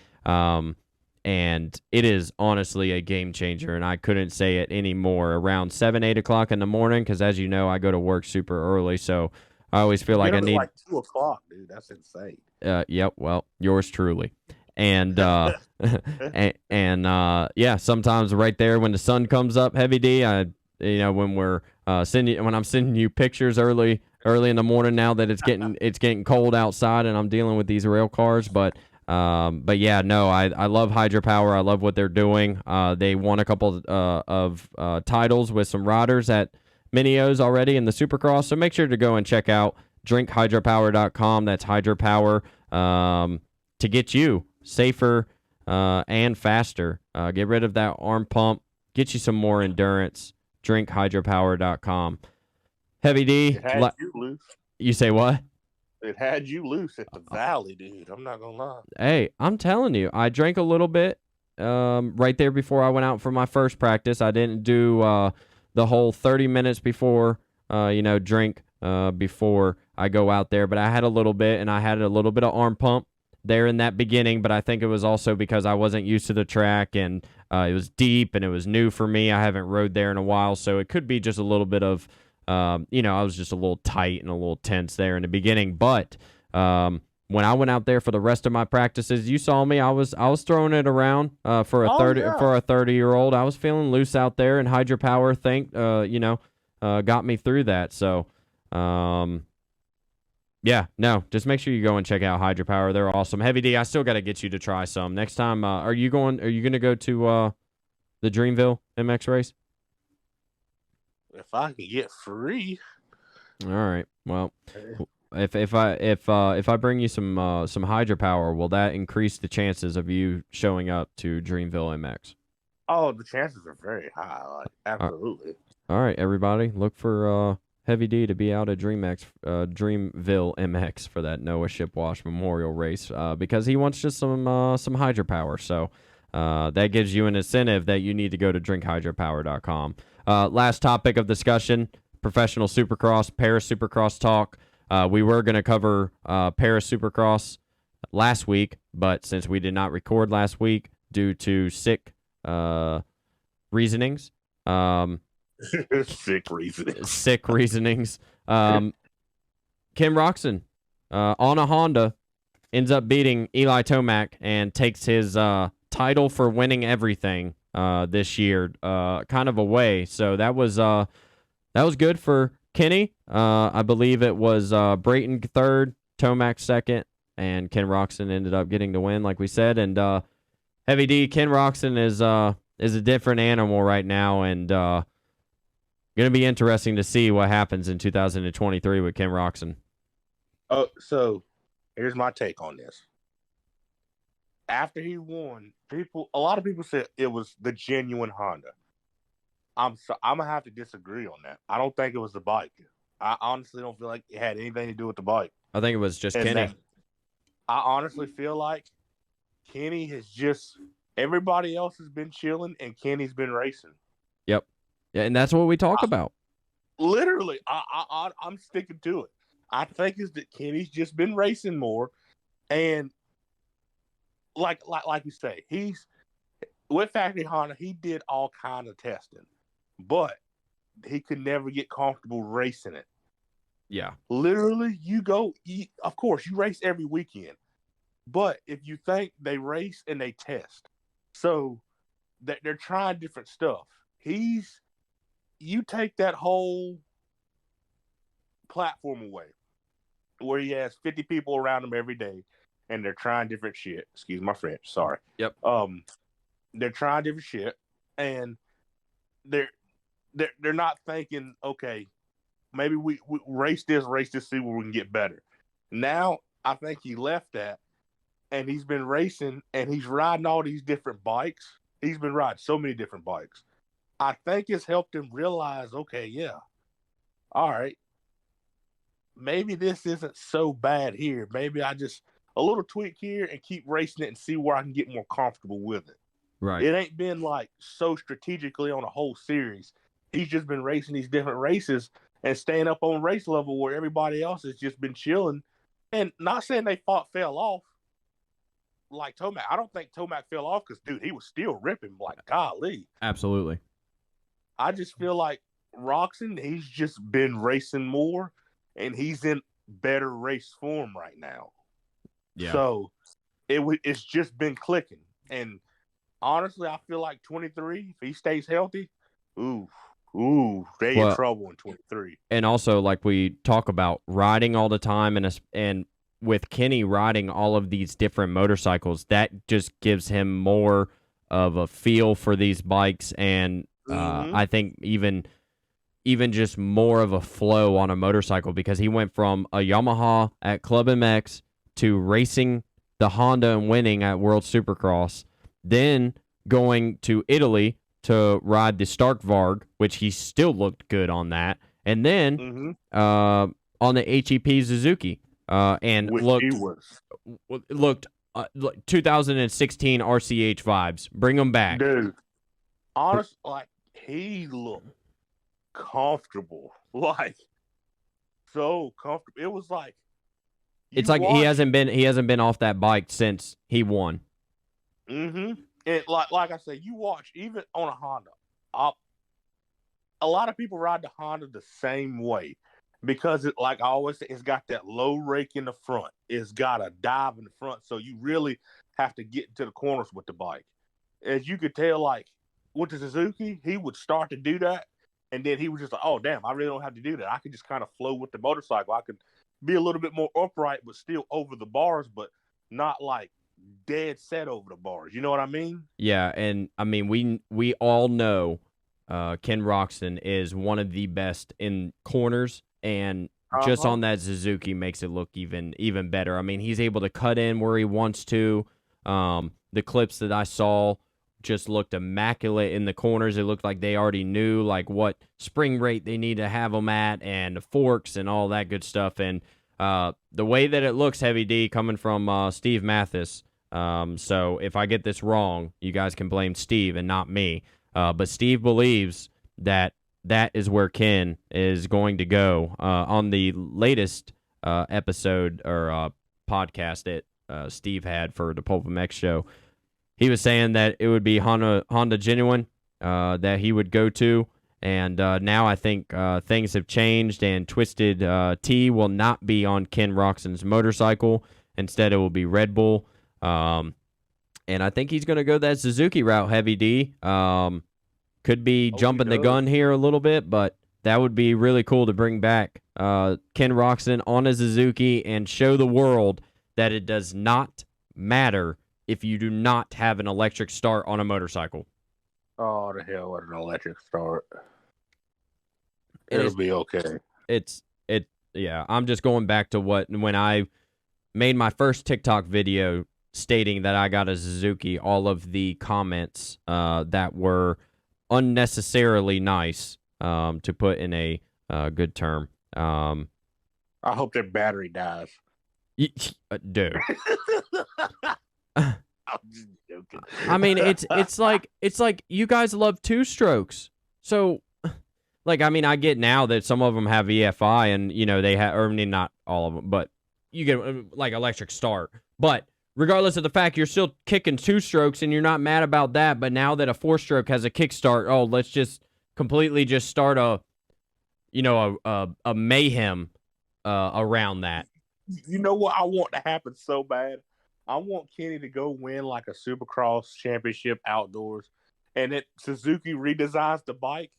And it is honestly a game changer, and I couldn't say it anymore. Around 7, 8 o'clock in the morning, because as you know, I go to work super early, so I always feel like I need like 2 o'clock, dude. That's insane. Yep. Well, yours truly, and yeah, sometimes right there when the sun comes up, Heavy D, when I'm sending you pictures early in the morning now that it's getting cold outside, and I'm dealing with these rail cars, but yeah, no, I love Hydropower. I love what they're doing. They won a couple of titles with some riders at Minios already in the Supercross. So make sure to go and check out drinkhydropower.com. That's Hydropower to get you safer and faster. Get rid of that arm pump. Get you some more endurance. Drinkhydropower.com. Heavy D. It had you loose. You say what? It had you loose at the Valley, dude. I'm not going to lie. Hey, I'm telling you, I drank a little bit right there before I went out for my first practice. I didn't do the whole 30 minutes before, drink before I go out there. But I had a little bit, and I had a little bit of arm pump there in that beginning. But I think it was also because I wasn't used to the track, and it was deep, and it was new for me. I haven't rode there in a while, so it could be just a little bit of I was just a little tight and a little tense there in the beginning. But when I went out there for the rest of my practices, you saw me. I was throwing it around for a 30-year-old. I was feeling loose out there, and Hydropower got me through that. So, just make sure you go and check out Hydropower. They're awesome. Heavy D, I still got to get you to try some next time. Are you going to go to the Dreamville MX race? If I can get free. All right. Well, if I bring you some Hydropower, will that increase the chances of you showing up to Dreamville MX? Oh, the chances are very high. Like, absolutely. All right, everybody, look for Heavy D to be out at Dreamville MX for that Noah Shipwash Memorial Race because he wants just some hydropower. So that gives you an incentive that you need to go to drinkhydropower.com. Last topic of discussion, professional Supercross, Paris Supercross talk. We were going to cover Paris Supercross last week, but since we did not record last week due to sick reasonings, Sick reasonings. Sick reasonings. Ken Roczen on a Honda ends up beating Eli Tomac and takes his title for winning everything this year kind of away. So that was good for Kenny. I believe it was Brayton third, Tomac second, and Ken Roczen ended up getting the win, like we said. And Heavy D, Ken Roczen is a different animal right now, and going to be interesting to see what happens in 2023 with Ken Roczen. Oh, so here's my take on this. After he won, a lot of people said it was the genuine Honda. I'm gonna have to disagree on that. I don't think it was the bike. I honestly don't feel like it had anything to do with the bike. I think it was just Kenny. I honestly feel like Kenny has just everybody else has been chilling and Kenny's been racing. Yep. Yeah, and that's what we talk about. Literally, I'm sticking to it. I think is that Kenny's just been racing more, and like you say, he's with Factory Honda. He did all kind of testing, but he could never get comfortable racing it. Yeah, literally, of course, you race every weekend, but if you think they race and they test, so that they're trying different stuff. You take that whole platform away where he has 50 people around him every day and they're trying different shit. Excuse my French. Sorry. Yep. They're trying different shit and they're not thinking, okay, maybe we race this, see where we can get better. Now, I think he left that and he's been racing and he's riding all these different bikes. He's been riding so many different bikes. I think it's helped him realize, okay, yeah, all right, maybe this isn't so bad here. Maybe I just a little tweak here and keep racing it and see where I can get more comfortable with it. Right. It ain't been like so strategically on a whole series. He's just been racing these different races and staying up on race level where everybody else has just been chilling. And not saying they fell off like Tomac. I don't think Tomac fell off because, dude, he was still ripping like golly. Absolutely. I just feel like Roczen, he's just been racing more, and he's in better race form right now. Yeah. So it's just been clicking. And honestly, I feel like 23, if he stays healthy, in trouble in 23. And also, like we talk about, riding all the time, and with Kenny riding all of these different motorcycles, that just gives him more of a feel for these bikes, and I think even just more of a flow on a motorcycle, because he went from a Yamaha at Club MX to racing the Honda and winning at World Supercross, then going to Italy to ride the Stark Varg, which he still looked good on that, and then on the HEP Suzuki, and looked 2016 RCH vibes. Bring them back, dude. Honestly, like he looked comfortable, like so comfortable. It was like it's like he hasn't been off that bike since he won. And like I said, you watch even on a Honda. A lot of people ride the Honda the same way because it, like I always say, it's got that low rake in the front. It's got a dive in the front, so you really have to get into the corners with the bike. As you could tell, like with the Suzuki, he would start to do that, and then he was just like, "Oh, damn, I really don't have to do that. I could just kind of flow with the motorcycle. I could be a little bit more upright, but still over the bars, but not like dead set over the bars." You know what I mean? Yeah, and I mean we all know Ken Roczen is one of the best in corners, and just on that Suzuki makes it look even better. I mean, he's able to cut in where he wants to. The clips that I saw just looked immaculate in the corners. It looked like they already knew like what spring rate they need to have them at and the forks and all that good stuff. And the way that it looks, Heavy D, coming from Steve Mathis. So if I get this wrong, you guys can blame Steve and not me. But Steve believes that is where Ken is going to go on the latest episode or podcast that Steve had for the Pulp MX show. He was saying that it would be Honda Genuine that he would go to, and now I think things have changed, and Twisted T will not be on Ken Roczen's motorcycle. Instead, it will be Red Bull, and I think he's going to go that Suzuki route, Heavy D. Could be jumping the gun here a little bit, but that would be really cool to bring back Ken Roczen on a Suzuki and show the world that it does not matter if you do not have an electric start on a motorcycle. Oh, the hell with an electric start. It'll be okay. Yeah, I'm just going back to when I made my first TikTok video stating that I got a Suzuki, all of the comments that were unnecessarily nice, to put in a good term. I hope their battery dies. Dude. I'm just joking. I mean, it's like you guys love two strokes. So, like, I mean, I get now that some of them have EFI and, you know, they have, or I mean, not all of them, but you get like electric start. But regardless of the fact you're still kicking two strokes and you're not mad about that, but now that a four stroke has a kickstart, oh, let's just completely just start a mayhem around that. You know what I want to happen so bad? I want Kenny to go win like a Supercross championship outdoors, and then Suzuki redesigns the bike,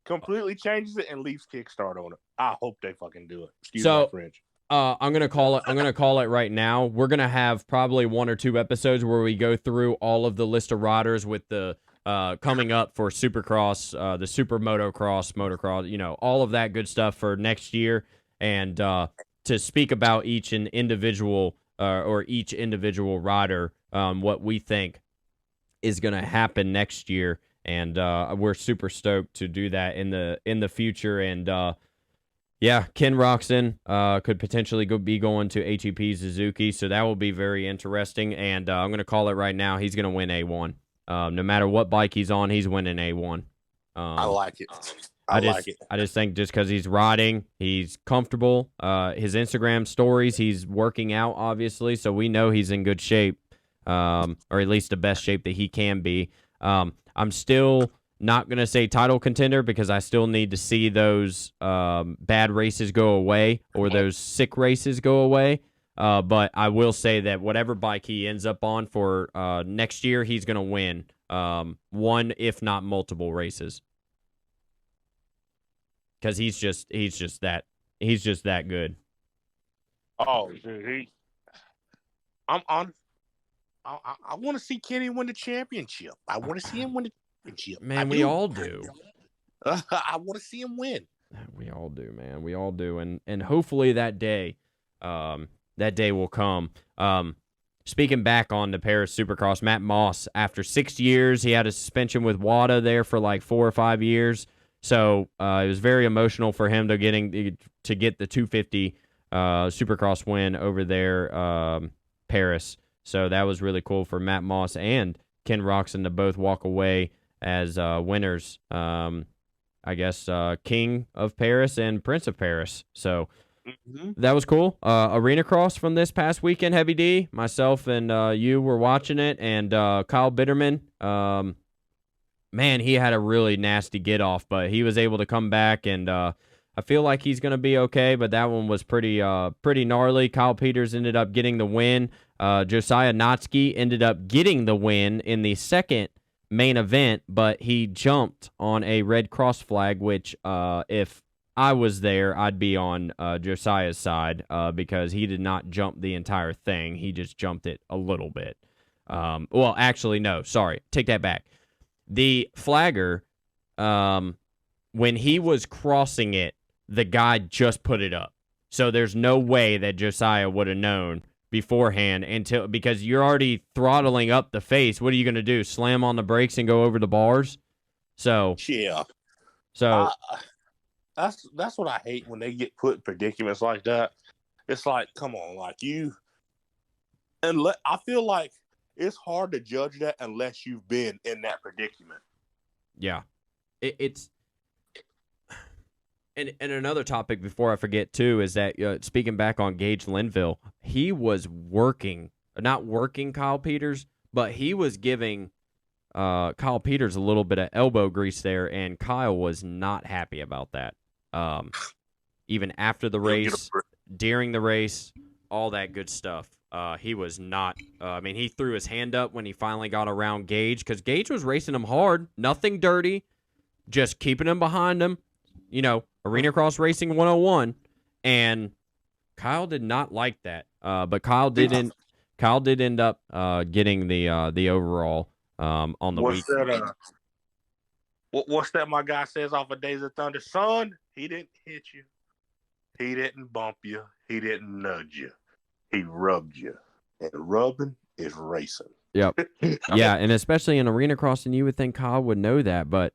completely changes it, and leaves kickstart on it. I hope they fucking do it. Excuse my French. I'm gonna call it right now. We're gonna have probably 1 or 2 episodes where we go through all of the list of riders with the coming up for Supercross, the Super Motocross, you know, all of that good stuff for next year, and to speak about each individual rider, what we think is going to happen next year, and we're super stoked to do that in the future. And yeah, Ken Roczen could potentially be going to HEP Suzuki, so that will be very interesting. And I'm going to call it right now. He's going to win A1. No matter what bike he's on, he's winning A1. I like it. I just think just because he's riding, he's comfortable. His Instagram stories, he's working out, obviously, so we know he's in good shape, or at least the best shape that he can be. I'm still not going to say title contender because I still need to see those bad races go away or those sick races go away. But I will say that whatever bike he ends up on for next year, he's going to win one, if not multiple races. Because he's just that good. Oh, dude, I'm on. I want to see Kenny win the championship. I want to see him win the championship. Man, we all do. I want to see him win. We all do, man. We all do, and hopefully that day will come. Speaking back on the Paris Supercross, Matt Moss, after 6 years, he had a suspension with WADA there for like 4 or 5 years. So it was very emotional for him to get the 250 Supercross win over there, Paris. So that was really cool for Matt Moss and Ken Roczen to both walk away as winners. I guess King of Paris and Prince of Paris. So that was cool. Arenacross from this past weekend, Heavy D. Myself and you were watching it, and Kyle Bitterman. Man, he had a really nasty get off, but he was able to come back, and I feel like he's going to be okay, but that one was pretty gnarly. Kyle Peters ended up getting the win. Josiah Notsky ended up getting the win in the second main event, but he jumped on a red cross flag, which if I was there, I'd be on Josiah's side because he did not jump the entire thing. He just jumped it a little bit. Well, actually, no, sorry. Take that back. The flagger, when he was crossing it, the guy just put it up. So there's no way that Josiah would have known beforehand because you're already throttling up the face. What are you going to do? Slam on the brakes and go over the bars? So Yeah. So that's what I hate when they get put in predicaments like that. It's like, come on, like I feel like it's hard to judge that unless you've been in that predicament. yeah, it's. And another topic before I forget too is that speaking back on Gage Linville, he was not working Kyle Peters, but he was giving Kyle Peters a little bit of elbow grease there, and Kyle was not happy about that. Even after the race, during the race, all that good stuff. He was not. He threw his hand up when he finally got around Gage because Gage was racing him hard, nothing dirty, just keeping him behind him. Arenacross Racing 101, and Kyle did not like that. But Kyle did end up getting the overall on the week. What's that my guy says off of Days of Thunder? Son, he didn't hit you. He didn't bump you. He didn't nudge you. He rubbed you. And rubbing is racing. Yep. Yeah, and especially in Arenacross, and you would think Kyle would know that, but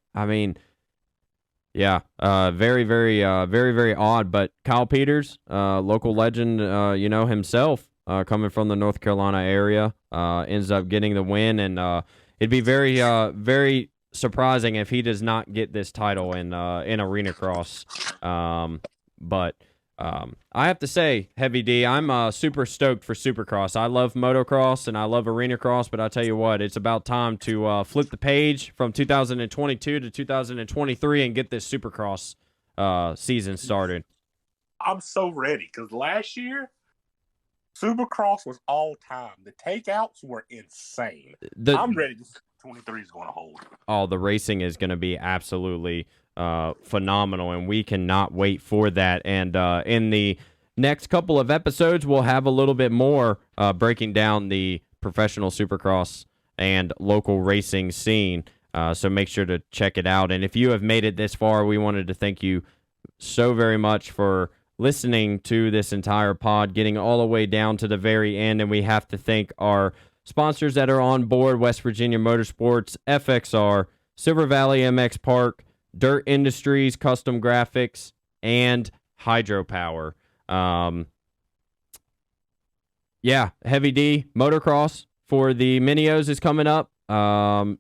yeah, very, very, very, very odd. But Kyle Peters, local legend, himself, coming from the North Carolina area, ends up getting the win, and it'd be very, very surprising if he does not get this title in Arenacross. But I have to say, Heavy D, I'm super stoked for Supercross. I love motocross and I love Arenacross, but I tell you what, it's about time to flip the page from 2022 to 2023 and get this Supercross season started. I'm so ready because last year, Supercross was all time. The takeouts were insane. I'm ready. 23 is going to hold. Oh, the racing is going to be absolutely phenomenal, and we cannot wait for that. And in the next couple of episodes, we'll have a little bit more breaking down the professional Supercross and local racing scene. So make sure to check it out. And if you have made it this far, we wanted to thank you so very much for listening to this entire pod, getting all the way down to the very end. And we have to thank our sponsors that are on board: West Virginia Motorsports, FXR, Silver Valley MX Park, Dirt Industries, Custom Graphics, and Hydropower. Heavy D Motocross for the Minios is coming up.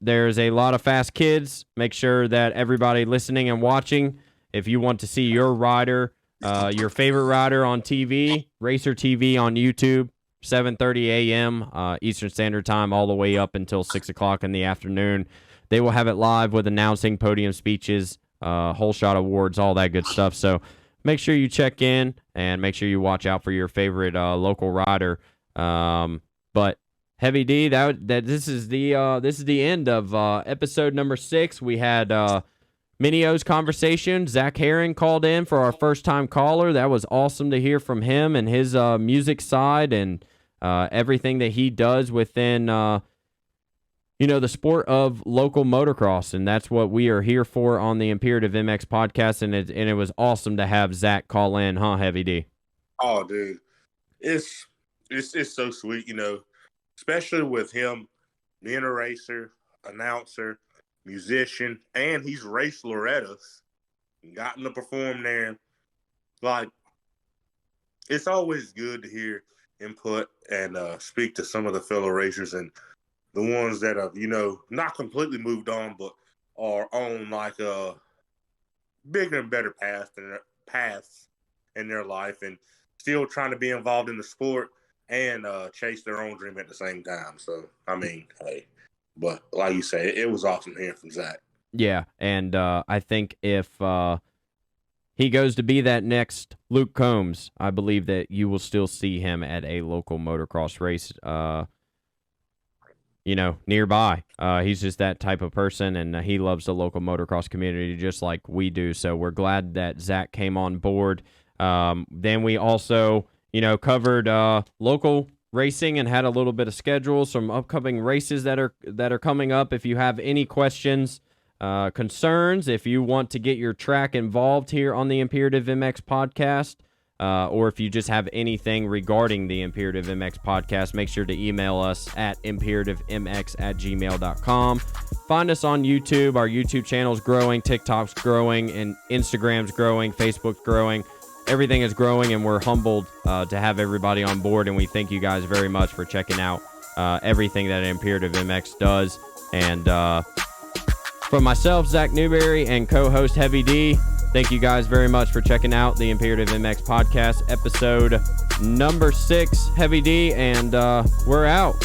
There's a lot of fast kids. Make sure that everybody listening and watching, if you want to see your rider, your favorite rider on TV, Racer TV on YouTube, 7:30 a.m. Eastern Standard Time, all the way up until 6 o'clock in the afternoon. They will have it live with announcing, podium speeches, whole shot awards, all that good stuff. So make sure you check in and make sure you watch out for your favorite local rider. But Heavy D, this is the end of episode number 6. We had Minio's conversation. Zac Herrin called in for our first time caller. That was awesome to hear from him and his music side and everything that he does within the sport of local motocross, and that's what we are here for on the Imperative MX podcast. And it was awesome to have Zac call in, huh, Heavy D? Oh, dude, it's so sweet, especially with him being a racer, announcer, musician, and he's raced Loretta's and gotten to perform there. Like, it's always good to hear input and speak to some of the fellow racers and the ones that have, not completely moved on, but are on like a bigger and better paths in their life and still trying to be involved in the sport and chase their own dream at the same time. So, hey, but like you say, it was awesome hearing from Zac. Yeah, and I think if he goes to be that next Luke Combs, I believe that you will still see him at a local motocross race, nearby. He's just that type of person, and he loves the local motocross community just like we do. So we're glad that Zac came on board. Then we also, covered local racing and had a little bit of schedule, some upcoming races that are coming up. If you have any questions, concerns, if you want to get your track involved here on the Imperative MX podcast, or if you just have anything regarding the Imperative MX podcast, make sure to email us at imperativemx@gmail.com. Find us on YouTube. Our YouTube channel's growing, TikTok's growing, and Instagram's growing, Facebook's growing. Everything is growing, and we're humbled to have everybody on board, and we thank you guys very much for checking out everything that Imperative MX does. And from myself, Zach Newberry, and co-host Heavy D, thank you guys very much for checking out the Imperative MX podcast, episode number 6, Heavy D, and we're out.